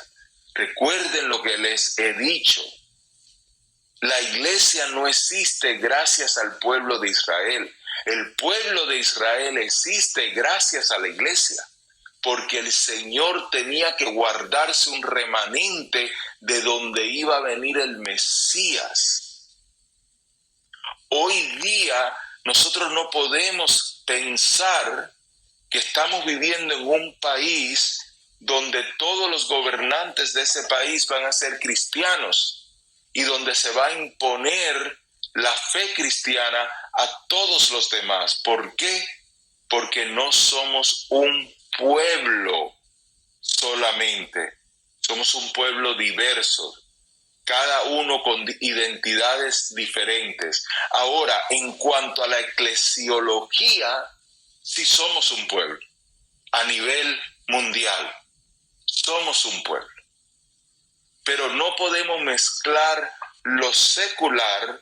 Recuerden lo que les he dicho. La iglesia no existe gracias al pueblo de Israel. El pueblo de Israel existe gracias a la iglesia, porque el Señor tenía que guardarse un remanente de donde iba a venir el Mesías. Hoy día nosotros no podemos pensar que estamos viviendo en un país donde todos los gobernantes de ese país van a ser cristianos y donde se va a imponer la fe cristiana a todos los demás. ¿Por qué? Porque no somos un pueblo solamente, somos un pueblo diverso, cada uno con identidades diferentes. Ahora, en cuanto a la eclesiología, sí somos un pueblo a nivel mundial, somos un pueblo, pero no podemos mezclar lo secular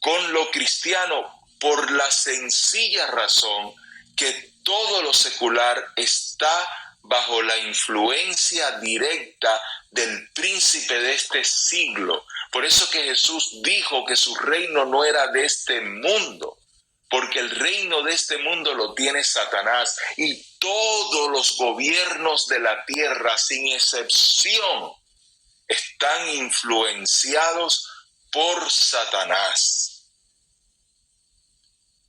con lo cristiano por la sencilla razón que todo lo secular está bajo la influencia directa del príncipe de este siglo. Por eso que Jesús dijo que su reino no era de este mundo, porque el reino de este mundo lo tiene Satanás y todos los gobiernos de la tierra, sin excepción, están influenciados por Satanás.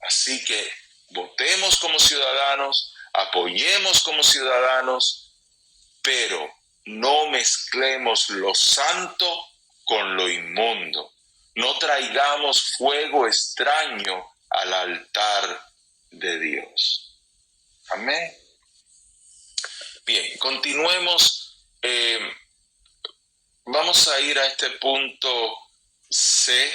Así que votemos como ciudadanos, apoyemos como ciudadanos, pero no mezclemos lo santo con lo inmundo. No traigamos fuego extraño al altar de Dios. Amén. Bien, continuemos. Vamos a ir a este punto C,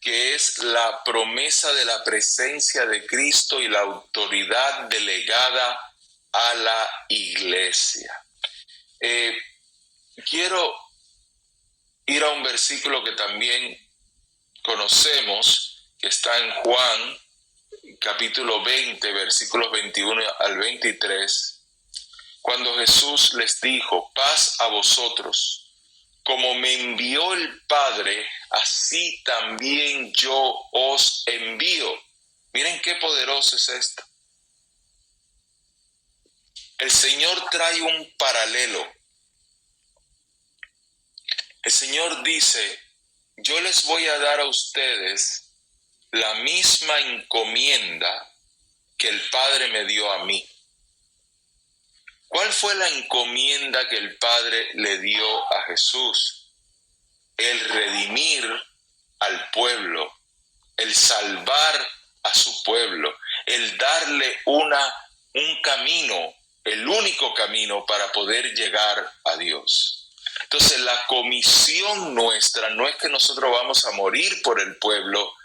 que es la promesa de la presencia de Cristo y la autoridad delegada a la iglesia. Quiero ir a un versículo que también conocemos, que está en Juan, capítulo 20, versículos 21 al 23, cuando Jesús les dijo: paz a vosotros. Como me envió el Padre, así también yo os envío. Miren qué poderoso es esto. El Señor trae un paralelo. El Señor dice: yo les voy a dar a ustedes la misma encomienda que el Padre me dio a mí. ¿Cuál fue la encomienda que el Padre le dio a Jesús? El redimir al pueblo, el salvar a su pueblo, el darle un camino, el único camino para poder llegar a Dios. Entonces, la comisión nuestra no es que nosotros vamos a morir por el pueblo,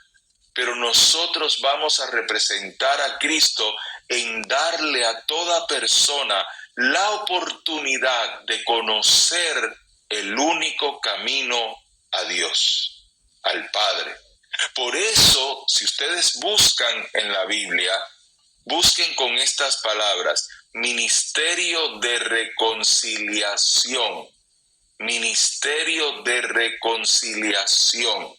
pero nosotros vamos a representar a Cristo en darle a toda persona la oportunidad de conocer el único camino a Dios, al Padre. Por eso, si ustedes buscan en la Biblia, busquen con estas palabras: ministerio de reconciliación, ministerio de reconciliación.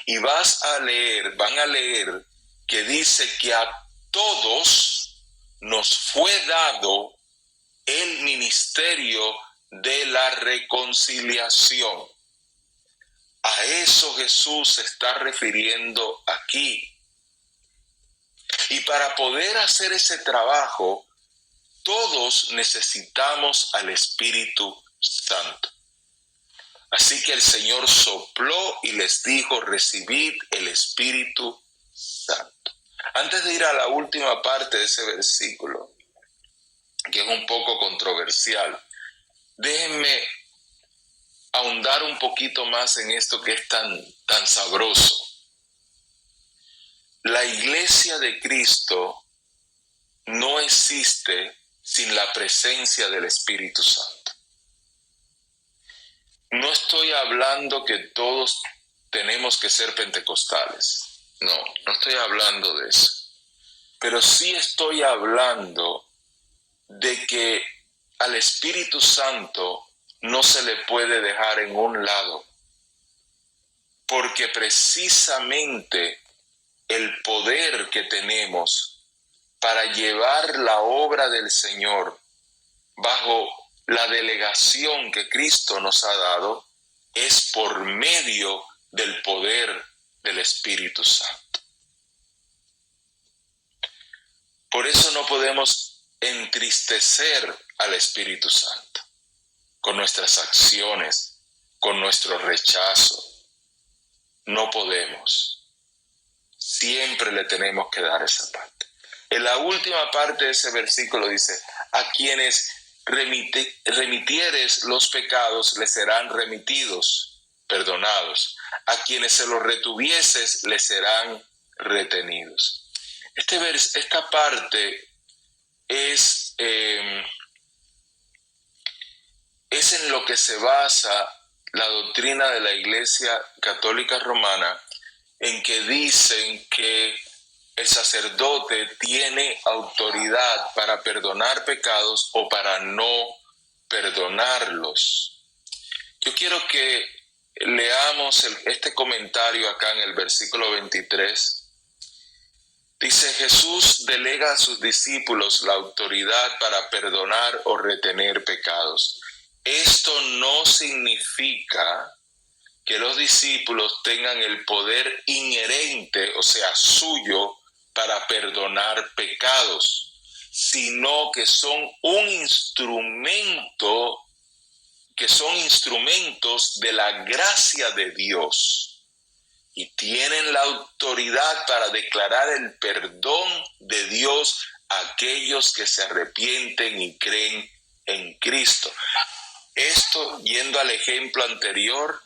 Y van a leer que dice que a todos nos fue dado el ministerio de la reconciliación. A eso Jesús se está refiriendo aquí. Y para poder hacer ese trabajo, todos necesitamos al Espíritu Santo. Así que el Señor sopló y les dijo, recibid el Espíritu Santo. Antes de ir a la última parte de ese versículo, que es un poco controversial, déjenme ahondar un poquito más en esto que es tan sabroso. La iglesia de Cristo no existe sin la presencia del Espíritu Santo. No estoy hablando que todos tenemos que ser pentecostales. No estoy hablando de eso. Pero sí estoy hablando de que al Espíritu Santo no se le puede dejar en un lado, porque precisamente el poder que tenemos para llevar la obra del Señor bajo la delegación que Cristo nos ha dado es por medio del poder del Espíritu Santo. Por eso no podemos entristecer al Espíritu Santo con nuestras acciones, con nuestro rechazo. No podemos. Siempre le tenemos que dar esa parte. En la última parte de ese versículo dice, a quienes remitieres los pecados les serán remitidos, perdonados. A quienes se los retuvieses les serán retenidos. Esta parte es en lo que se basa la doctrina de la Iglesia Católica Romana, en que dicen que el sacerdote tiene autoridad para perdonar pecados o para no perdonarlos. Yo quiero que leamos este comentario acá en el versículo 23. Dice, Jesús delega a sus discípulos la autoridad para perdonar o retener pecados. Esto no significa que los discípulos tengan el poder inherente, o sea, suyo, para perdonar pecados, sino que son instrumentos de la gracia de Dios y tienen la autoridad para declarar el perdón de Dios a aquellos que se arrepienten y creen en Cristo. Esto, yendo al ejemplo anterior,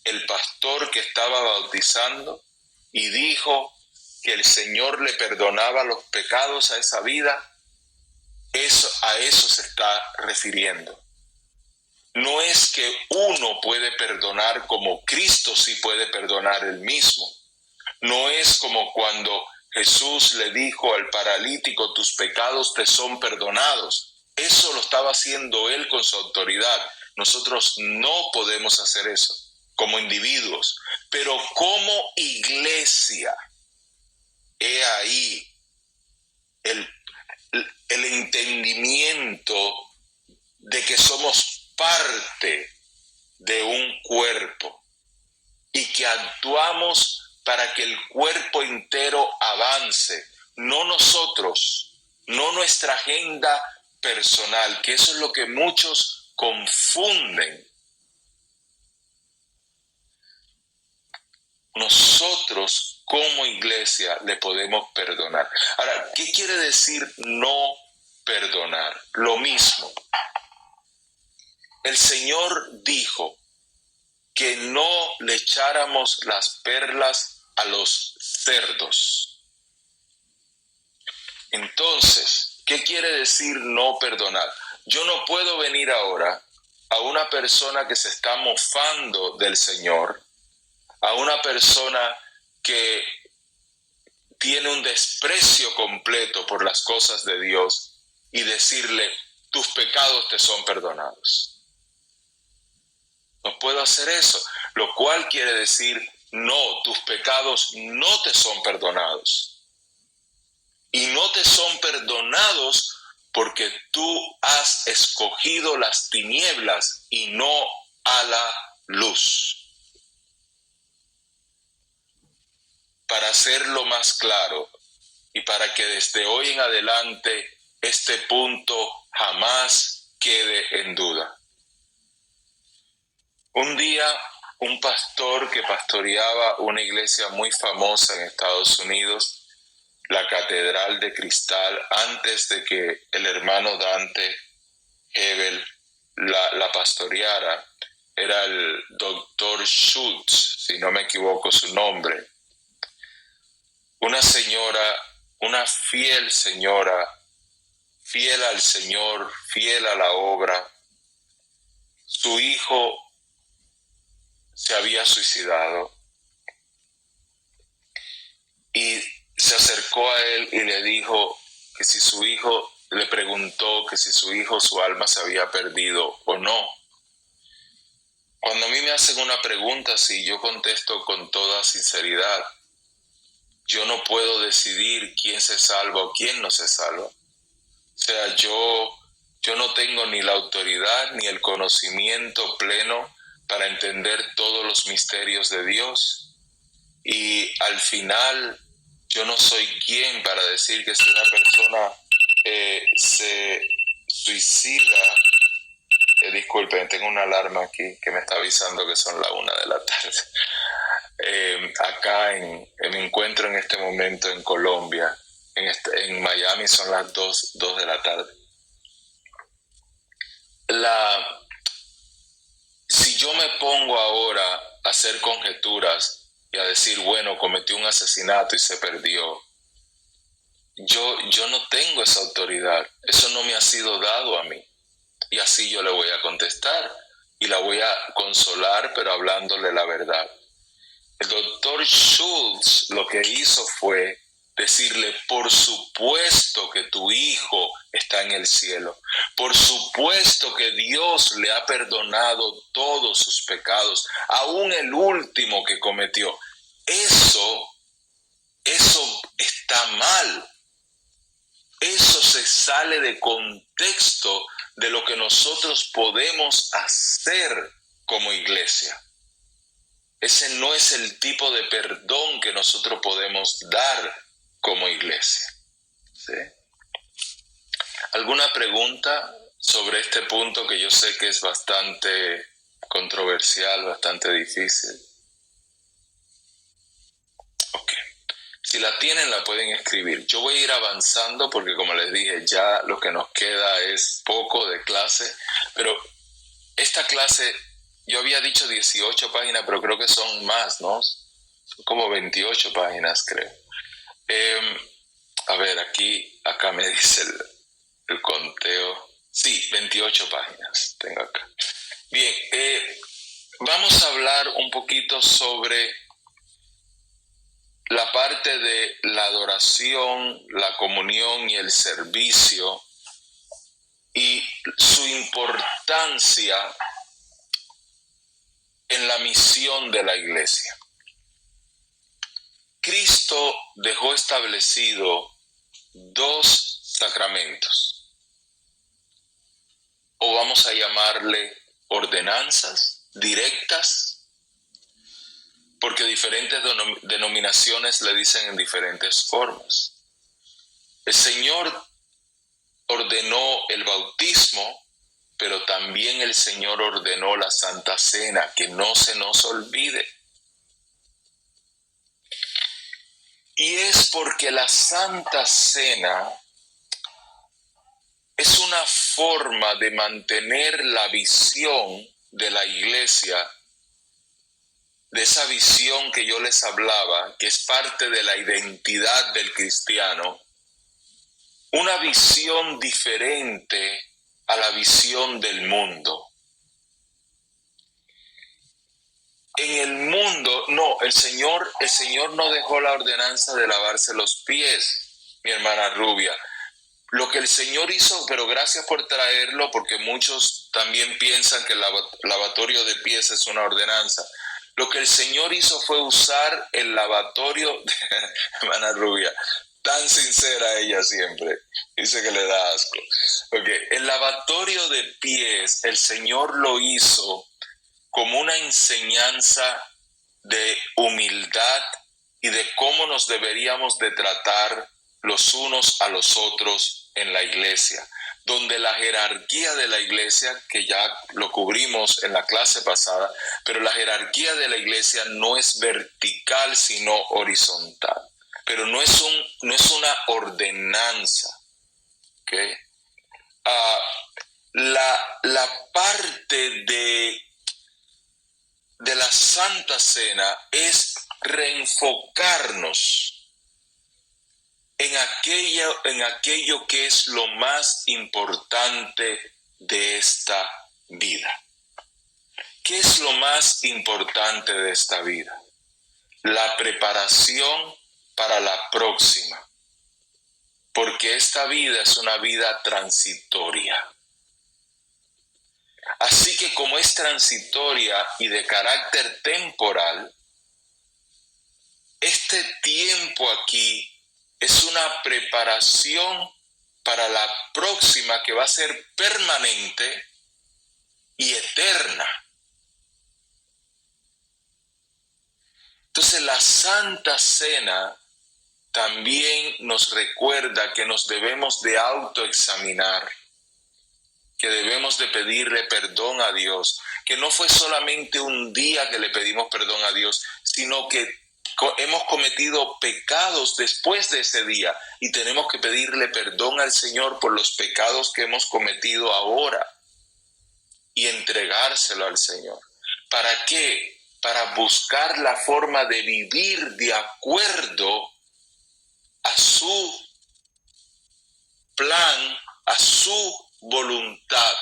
el pastor que estaba bautizando y dijo que el Señor le perdonaba los pecados a esa vida, a eso se está refiriendo. No es que uno puede perdonar como Cristo sí puede perdonar él mismo. No es como cuando Jesús le dijo al paralítico, tus pecados te son perdonados. Eso lo estaba haciendo él con su autoridad. Nosotros no podemos hacer eso como individuos, pero como iglesia, he ahí el entendimiento de que somos parte de un cuerpo y que actuamos para que el cuerpo entero avance, no nosotros, no nuestra agenda personal, que eso es lo que muchos confunden. Nosotros como iglesia le podemos perdonar. Ahora, ¿qué quiere decir no perdonar? Lo mismo. El Señor dijo que no le echáramos las perlas a los cerdos. Entonces, ¿qué quiere decir no perdonar? Yo no puedo venir ahora a una persona que se está mofando del Señor, a una persona que tiene un desprecio completo por las cosas de Dios y decirle, tus pecados te son perdonados. No puedo hacer eso, lo cual quiere decir, no, tus pecados no te son perdonados. Y no te son perdonados porque tú has escogido las tinieblas y no a la luz. Para hacerlo más claro y para que desde hoy en adelante este punto jamás quede en duda. Un día, un pastor que pastoreaba una iglesia muy famosa en Estados Unidos, la Catedral de Cristal, antes de que el hermano Dante Hebel la pastoreara, era el doctor Schultz, si no me equivoco su nombre. Una señora, una fiel señora, fiel al Señor, fiel a la obra. Su hijo se había suicidado y se acercó a él y le dijo que si su hijo, le preguntó que si su hijo, su alma se había perdido o no. Cuando a mí me hacen una pregunta así, yo contesto con toda sinceridad. Yo no puedo decidir quién se salva o quién no se salva. O sea, yo no tengo ni la autoridad ni el conocimiento pleno para entender todos los misterios de Dios. Y al final, yo no soy quien para decir que si una persona se suicida, disculpen, tengo una alarma aquí que me está avisando que son las 1 de la tarde. Acá me encuentro en este momento en Colombia, en Miami son las 2 de la tarde. Si yo me pongo ahora a hacer conjeturas y a decir, bueno, cometió un asesinato y se perdió, yo no tengo esa autoridad, eso no me ha sido dado a mí. Y así yo le voy a contestar y la voy a consolar, pero hablándole la verdad. El doctor Schultz lo que hizo fue decirle, por supuesto que tu hijo está en el cielo, por supuesto que Dios le ha perdonado todos sus pecados, aún el último que cometió. Eso está mal. Eso se sale de contexto de lo que nosotros podemos hacer como iglesia. Ese no es el tipo de perdón que nosotros podemos dar como iglesia. ¿Sí? ¿Alguna pregunta sobre este punto que yo sé que es bastante controversial, bastante difícil? Ok. Si la tienen, la pueden escribir. Yo voy a ir avanzando porque, como les dije, ya lo que nos queda es poco de clase, pero esta clase, yo había dicho 18 páginas, pero creo que son más, ¿no? Son como 28 páginas, creo. A ver, acá me dice el conteo. Sí, 28 páginas tengo acá. Bien, vamos a hablar un poquito sobre la parte de la adoración, la comunión y el servicio y su importancia en la misión de la iglesia. Cristo dejó establecido 2 sacramentos, o vamos a llamarle ordenanzas directas, porque diferentes denominaciones le dicen en diferentes formas. El Señor ordenó el bautismo, pero también el Señor ordenó la Santa Cena, que no se nos olvide. Y es porque la Santa Cena es una forma de mantener la visión de la iglesia, de esa visión que yo les hablaba, que es parte de la identidad del cristiano, una visión diferente a la visión del mundo. En el mundo, no, el Señor no dejó la ordenanza de lavarse los pies, mi hermana Rubia. Lo que el Señor hizo, pero gracias por traerlo, porque muchos también piensan que el lavatorio de pies es una ordenanza. Lo que el Señor hizo fue usar el lavatorio de hermana Rubia. Tan sincera ella siempre. Dice que le da asco. Okay. El lavatorio de pies, el Señor lo hizo como una enseñanza de humildad y de cómo nos deberíamos de tratar los unos a los otros en la iglesia, donde la jerarquía de la iglesia, que ya lo cubrimos en la clase pasada, pero la jerarquía de la iglesia no es vertical, sino horizontal. Pero no es una ordenanza, ¿okay? La parte de la Santa Cena es reenfocarnos en aquello que es lo más importante de esta vida. ¿Qué es lo más importante de esta vida? La preparación para la próxima. Porque esta vida es una vida transitoria. Así que como es transitoria y de carácter temporal, este tiempo aquí es una preparación para la próxima que va a ser permanente y eterna. Entonces la Santa Cena también nos recuerda que nos debemos de autoexaminar, que debemos de pedirle perdón a Dios, que no fue solamente un día que le pedimos perdón a Dios, sino que hemos cometido pecados después de ese día y tenemos que pedirle perdón al Señor por los pecados que hemos cometido ahora y entregárselo al Señor. ¿Para qué? Para buscar la forma de vivir de acuerdo a su plan, a su voluntad.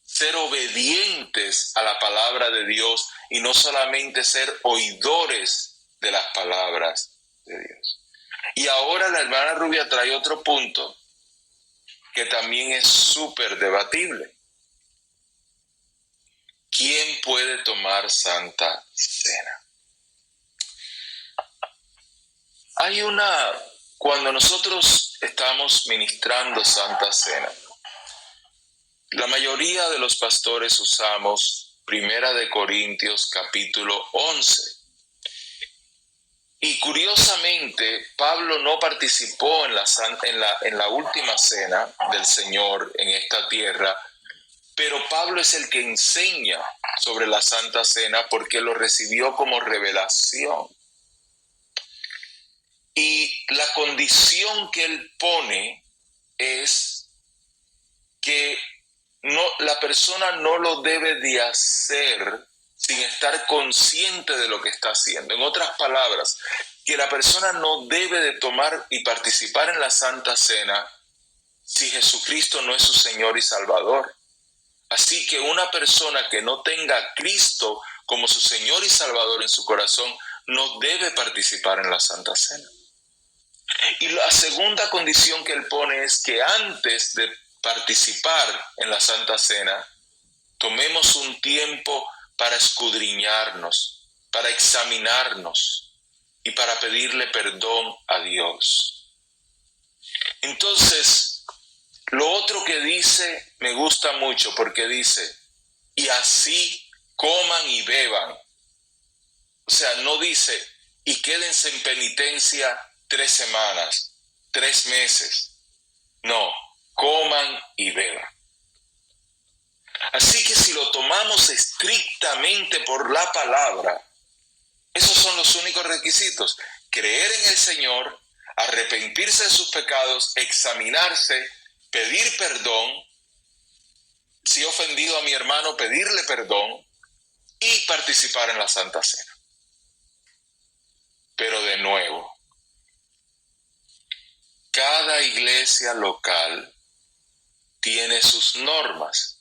Ser obedientes a la palabra de Dios y no solamente ser oidores de las palabras de Dios. Y ahora la hermana Rubia trae otro punto que también es súper debatible. ¿Quién puede tomar Santa Cena? Cuando nosotros estamos ministrando Santa Cena, la mayoría de los pastores usamos 1 Corintios capítulo 11. Y curiosamente, Pablo no participó en la última cena del Señor en esta tierra, pero Pablo es el que enseña sobre la Santa Cena porque lo recibió como revelación. Y la condición que él pone es que la persona no lo debe de hacer sin estar consciente de lo que está haciendo. En otras palabras, que la persona no debe de tomar y participar en la Santa Cena si Jesucristo no es su Señor y Salvador. Así que una persona que no tenga a Cristo como su Señor y Salvador en su corazón no debe participar en la Santa Cena. Y la segunda condición que él pone es que antes de participar en la Santa Cena, tomemos un tiempo para escudriñarnos, para examinarnos y para pedirle perdón a Dios. Entonces, lo otro que dice me gusta mucho porque dice, y así coman y beban. O sea, no dice, y quédense en penitencia 3 semanas, 3 meses. No, coman y beban. Así que si lo tomamos estrictamente por la palabra, esos son los únicos requisitos. Creer en el Señor, arrepentirse de sus pecados, examinarse, pedir perdón, si he ofendido a mi hermano, pedirle perdón y participar en la Santa Cena. Pero de nuevo, cada iglesia local tiene sus normas.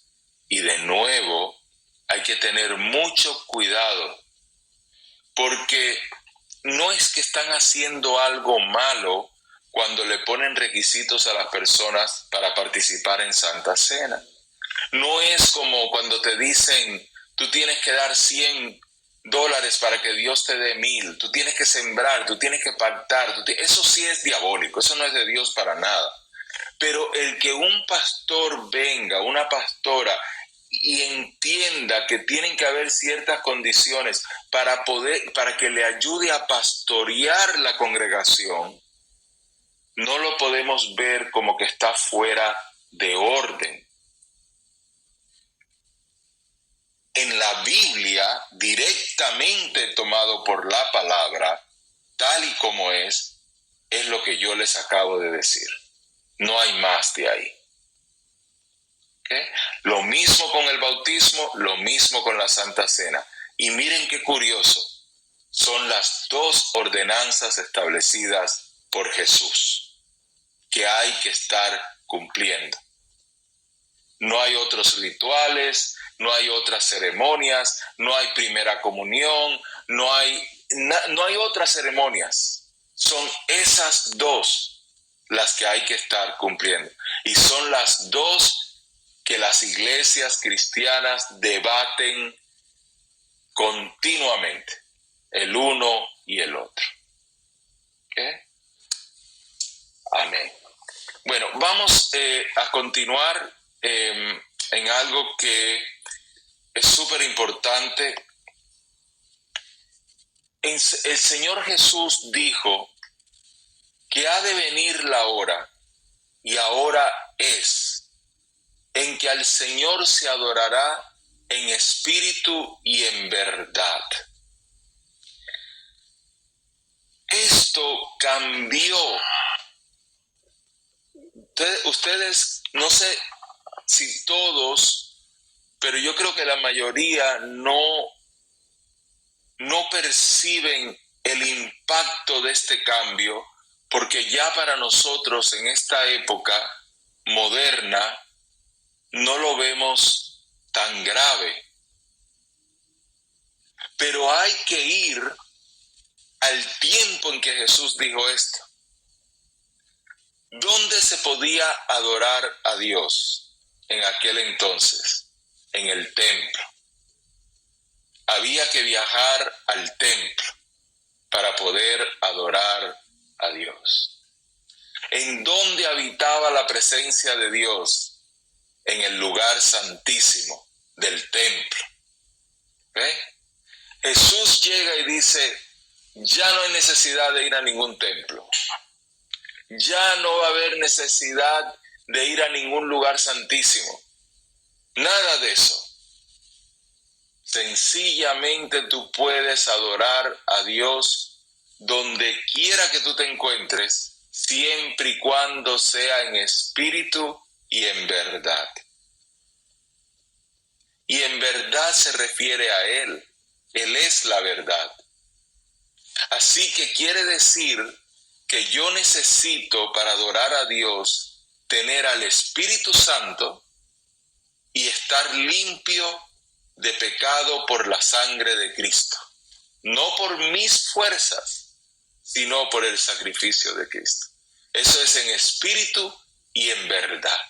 Y de nuevo, hay que tener mucho cuidado, porque no es que están haciendo algo malo cuando le ponen requisitos a las personas para participar en Santa Cena. No es como cuando te dicen, tú tienes que dar $100 para que Dios te dé 1,000, tú tienes que sembrar, tú tienes que pactar, eso sí es diabólico, eso no es de Dios para nada. Pero el que un pastor venga, una pastora, y entienda que tienen que haber ciertas condiciones para que le ayude a pastorear la congregación, no lo podemos ver como que está fuera de orden. En la Biblia, directamente tomado por la palabra, tal y como es lo que yo les acabo de decir. No hay más de ahí. ¿Okay? Lo mismo con el bautismo, lo mismo con la Santa Cena. Y miren qué curioso, son las dos ordenanzas establecidas por Jesús que hay que estar cumpliendo. No hay otros rituales, no hay otras ceremonias, no hay primera comunión, no hay otras ceremonias. Son esas dos las que hay que estar cumpliendo. Y son las dos que las iglesias cristianas debaten continuamente, el uno y el otro. ¿Okay? Amén. Bueno, vamos a continuar en algo que es súper importante. El Señor Jesús dijo que ha de venir la hora, y ahora es, en que al Señor se adorará en espíritu y en verdad. Esto cambió. Ustedes, no sé si todos, pero yo creo que la mayoría no perciben el impacto de este cambio, porque ya para nosotros en esta época moderna no lo vemos tan grave. Pero hay que ir al tiempo en que Jesús dijo esto. ¿Dónde se podía adorar a Dios en aquel entonces? En el templo. Había que viajar al templo para poder adorar a Dios. ¿En dónde habitaba la presencia de Dios? En el lugar santísimo del templo. ¿Ve? Jesús llega y dice, ya no hay necesidad de ir a ningún templo. Ya no va a haber necesidad de ir a ningún lugar santísimo. Nada de eso. Sencillamente tú puedes adorar a Dios donde quiera que tú te encuentres, siempre y cuando sea en espíritu y en verdad. Y en verdad se refiere a Él. Él es la verdad. Así que quiere decir que yo necesito para adorar a Dios tener al Espíritu Santo y estar limpio de pecado por la sangre de Cristo. No por mis fuerzas, sino por el sacrificio de Cristo. Eso es en espíritu y en verdad.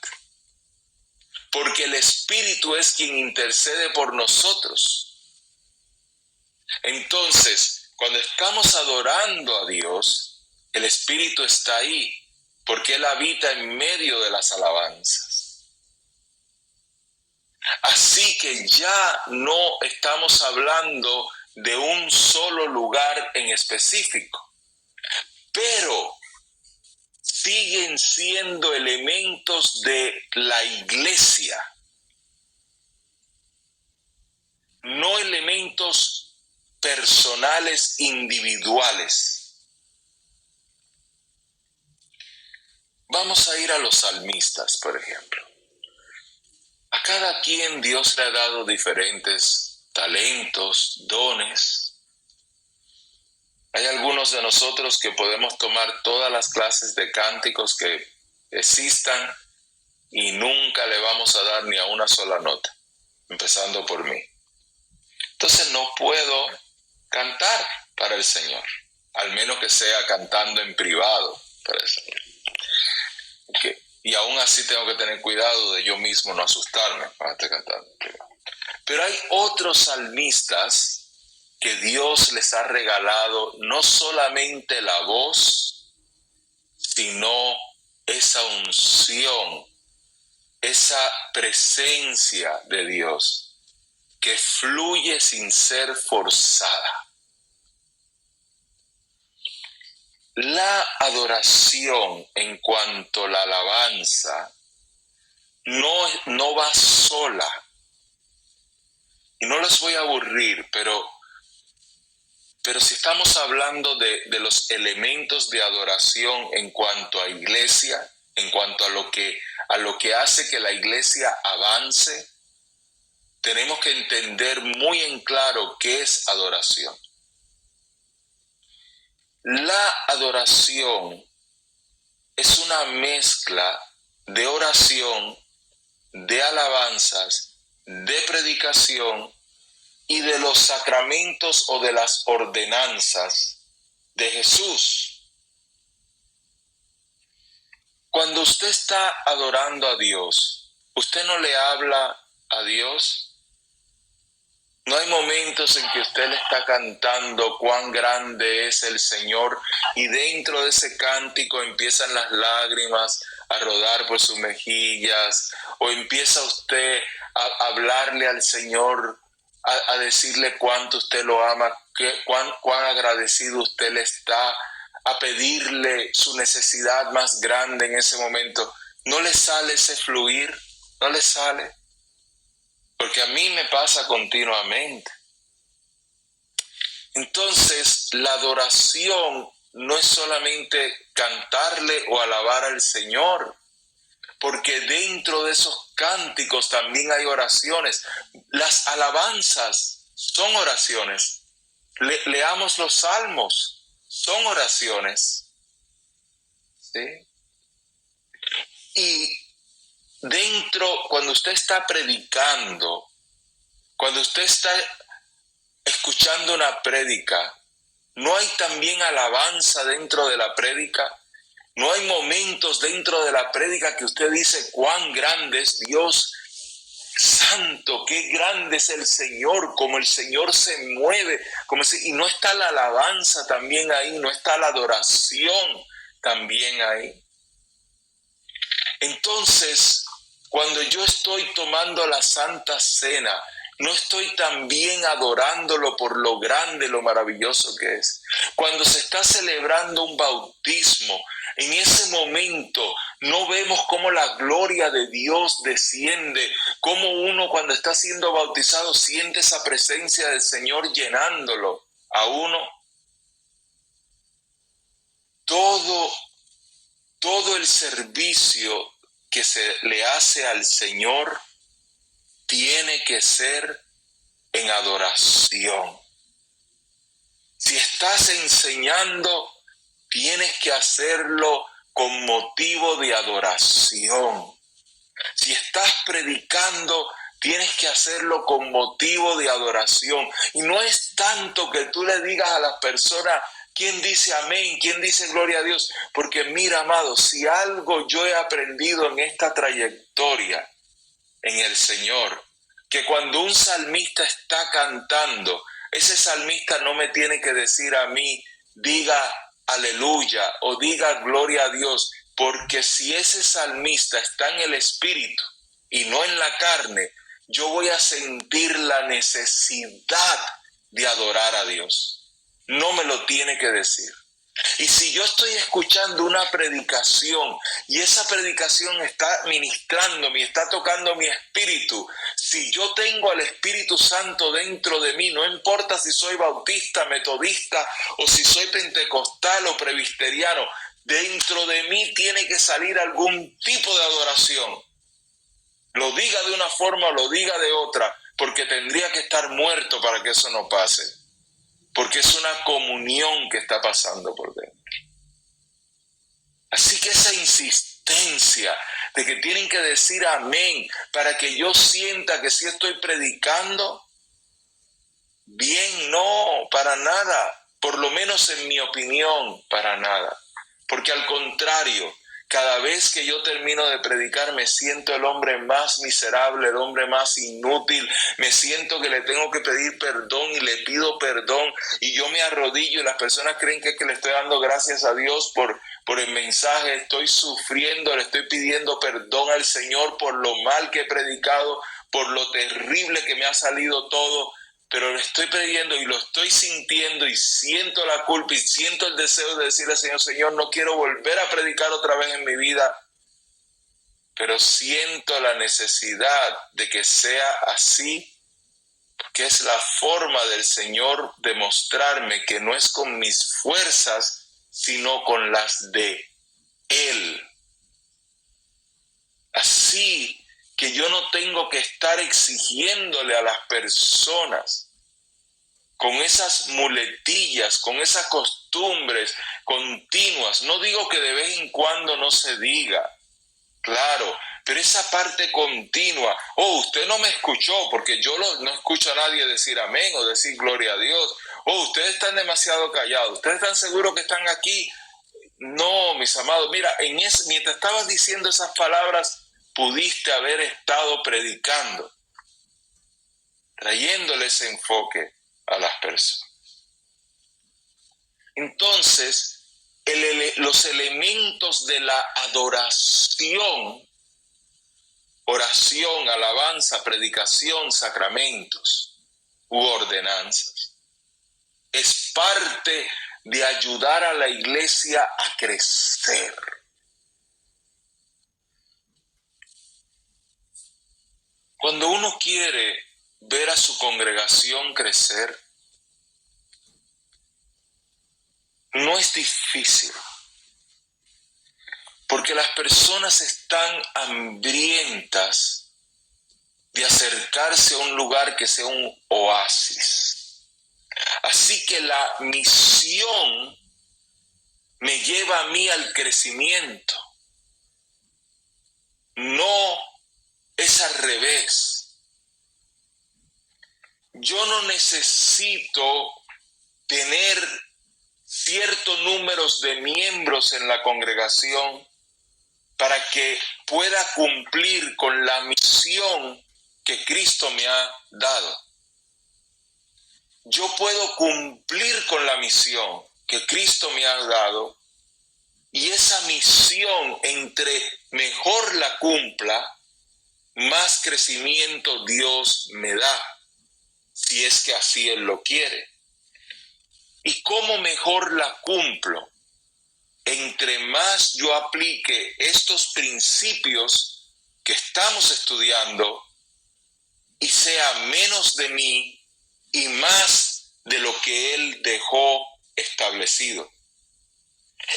Porque el Espíritu es quien intercede por nosotros. Entonces, cuando estamos adorando a Dios, el Espíritu está ahí, porque Él habita en medio de las alabanzas. Así que ya no estamos hablando de un solo lugar en específico, pero siguen siendo elementos de la iglesia, no elementos personales individuales. Vamos a ir a los salmistas, por ejemplo. A cada quien Dios le ha dado diferentes talentos, dones. Hay algunos de nosotros que podemos tomar todas las clases de cánticos que existan y nunca le vamos a dar ni a una sola nota, empezando por mí. Entonces no puedo cantar para el Señor, al menos que sea cantando en privado para el Señor. Y aún así tengo que tener cuidado de yo mismo no asustarme para estar cantando en privado. Pero hay otros salmistas que Dios les ha regalado no solamente la voz, sino esa unción, esa presencia de Dios que fluye sin ser forzada. La adoración en cuanto a la alabanza no va sola. Y no los voy a aburrir, pero si estamos hablando de los elementos de adoración en cuanto a iglesia, en cuanto a lo que hace que la iglesia avance, tenemos que entender muy en claro qué es adoración. La adoración es una mezcla de oración, de alabanzas, de predicación y de los sacramentos o de las ordenanzas de Jesús. Cuando usted está adorando a Dios, ¿usted no le habla a Dios? No hay momentos en que usted le está cantando cuán grande es el Señor y dentro de ese cántico empiezan las lágrimas a rodar por sus mejillas, o empieza usted a hablarle al Señor, a decirle cuánto usted lo ama, cuán agradecido usted le está, a pedirle su necesidad más grande en ese momento. ¿No le sale ese fluir? ¿No le sale? Porque a mí me pasa continuamente. Entonces, la adoración no es solamente cantarle o alabar al Señor, porque dentro de esos cánticos también hay oraciones. Las alabanzas son oraciones. Leamos los salmos, son oraciones. ¿Sí? Y dentro, cuando usted está predicando, cuando usted está escuchando una prédica, ¿no hay también alabanza dentro de la prédica? ¿No hay momentos dentro de la prédica que usted dice cuán grande es Dios? Santo, qué grande es el Señor, como el Señor se mueve, y no está la alabanza también ahí, no está la adoración también ahí. Entonces, cuando yo estoy tomando la Santa Cena, ¿no estoy también adorándolo por lo grande, lo maravilloso que es? Cuando se está celebrando un bautismo, en ese momento no vemos cómo la gloria de Dios desciende, cómo uno cuando está siendo bautizado siente esa presencia del Señor llenándolo a uno. Todo el servicio que se le hace al Señor tiene que ser en adoración. Si estás enseñando, tienes que hacerlo con motivo de adoración. Si estás predicando, tienes que hacerlo con motivo de adoración. Y no es tanto que tú le digas a las personas quién dice amén, quién dice gloria a Dios. Porque mira, amado, si algo yo he aprendido en esta trayectoria en el Señor, que cuando un salmista está cantando, ese salmista no me tiene que decir a mí, diga aleluya o diga gloria a Dios, porque si ese salmista está en el espíritu y no en la carne, yo voy a sentir la necesidad de adorar a Dios. No me lo tiene que decir. Y si yo estoy escuchando una predicación y esa predicación está ministrándome, está tocando mi espíritu, si yo tengo al Espíritu Santo dentro de mí, no importa si soy bautista, metodista o si soy pentecostal o presbiteriano, dentro de mí tiene que salir algún tipo de adoración. Lo diga de una forma o lo diga de otra, porque tendría que estar muerto para que eso no pase. Porque es una comunión que está pasando por dentro. Así que esa insistencia de que tienen que decir amén para que yo sienta que sí estoy predicando, bien, no, para nada. Por lo menos en mi opinión, para nada. Porque al contrario, cada vez que yo termino de predicar me siento el hombre más miserable, el hombre más inútil, me siento que le tengo que pedir perdón y le pido perdón y yo me arrodillo y las personas creen que le estoy dando gracias a Dios por el mensaje, estoy sufriendo, le estoy pidiendo perdón al Señor por lo mal que he predicado, por lo terrible que me ha salido todo, pero lo estoy pidiendo y lo estoy sintiendo y siento la culpa y siento el deseo de decirle al Señor, Señor, no quiero volver a predicar otra vez en mi vida, pero siento la necesidad de que sea así, porque es la forma del Señor de mostrarme que no es con mis fuerzas, sino con las de Él. Así que yo no tengo que estar exigiéndole a las personas con esas muletillas, con esas costumbres continuas. No digo que de vez en cuando no se diga, claro, pero esa parte continua, usted no me escuchó, porque yo no escucho a nadie decir amén o decir gloria a Dios. Ustedes están demasiado callados, ustedes están seguros que están aquí. No, mis amados, mira, mientras estabas diciendo esas palabras, pudiste haber estado predicando, trayéndole ese enfoque a las personas. Entonces, los elementos de la adoración, oración, alabanza, predicación, sacramentos u ordenanzas, es parte de ayudar a la iglesia a crecer. Cuando uno quiere ver a su congregación crecer, no es difícil, porque las personas están hambrientas de acercarse a un lugar que sea un oasis. Así que la misión me lleva a mí al crecimiento. No es al revés. Yo no necesito tener ciertos números de miembros en la congregación para que pueda cumplir con la misión que Cristo me ha dado. Yo puedo cumplir con la misión que Cristo me ha dado, y esa misión, entre mejor la cumpla, más crecimiento Dios me da, si es que así Él lo quiere. ¿Y cómo mejor la cumplo? Entre más yo aplique estos principios que estamos estudiando, y sea menos de mí y más de lo que Él dejó establecido.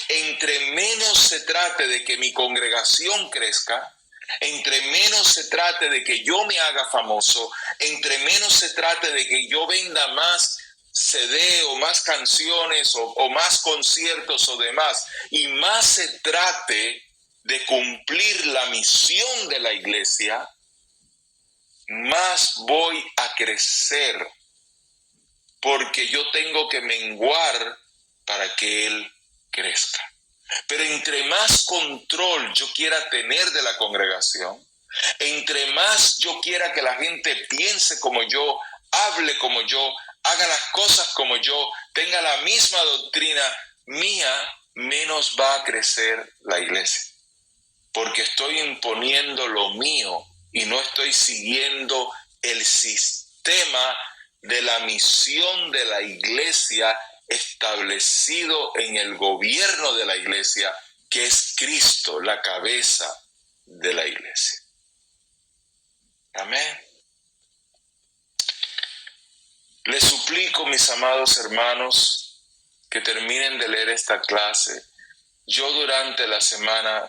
Entre menos se trate de que mi congregación crezca, entre menos se trate de que yo me haga famoso, entre menos se trate de que yo venda más CD o más canciones o más conciertos o demás, y más se trate de cumplir la misión de la iglesia, más voy a crecer, porque yo tengo que menguar para que Él crezca. Pero entre más control yo quiera tener de la congregación, entre más yo quiera que la gente piense como yo, hable como yo, haga las cosas como yo, tenga la misma doctrina mía, menos va a crecer la iglesia. Porque estoy imponiendo lo mío y no estoy siguiendo el sistema de la misión de la iglesia establecido en el gobierno de la iglesia, que es Cristo, la cabeza de la iglesia. Amén. Les suplico, mis amados hermanos, que terminen de leer esta clase. Yo durante la semana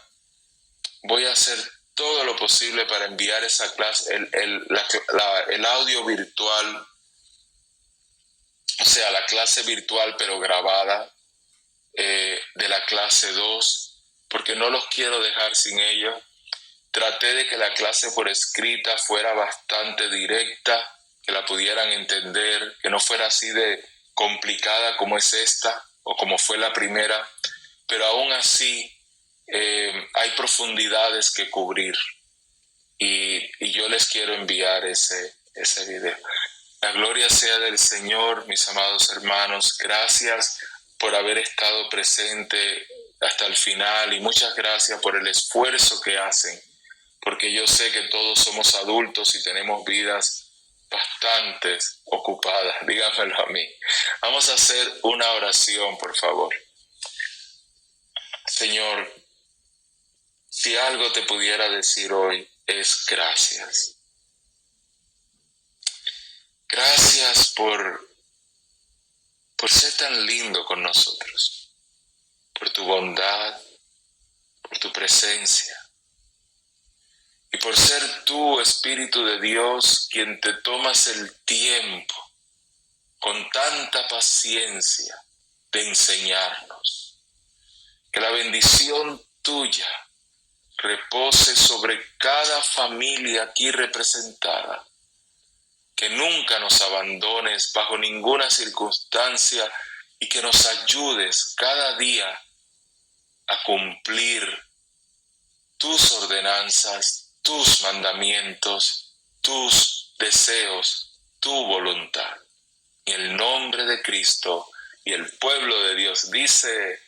voy a hacer todo lo posible para enviar esa clase, el audio virtual, o sea, la clase virtual pero grabada, de la clase 2, porque no los quiero dejar sin ello. Traté de que la clase por escrita fuera bastante directa, que la pudieran entender, que no fuera así de complicada como es esta o como fue la primera, pero aún así hay profundidades que cubrir, y yo les quiero enviar ese video. La gloria sea del Señor, mis amados hermanos. Gracias por haber estado presente hasta el final, y muchas gracias por el esfuerzo que hacen, porque yo sé que todos somos adultos y tenemos vidas bastantes ocupadas, díganmelo a mí. Vamos a hacer una oración, por favor. Señor, si algo te pudiera decir hoy es gracias. Gracias por ser tan lindo con nosotros, por tu bondad, por tu presencia y por ser tú, Espíritu de Dios, quien te tomas el tiempo con tanta paciencia de enseñarnos. Que la bendición tuya repose sobre cada familia aquí representada. Que nunca nos abandones bajo ninguna circunstancia y que nos ayudes cada día a cumplir tus ordenanzas, tus mandamientos, tus deseos, tu voluntad. En el nombre de Cristo y el pueblo de Dios dice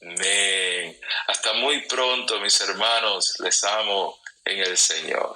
amén. Hasta muy pronto, mis hermanos, les amo en el Señor.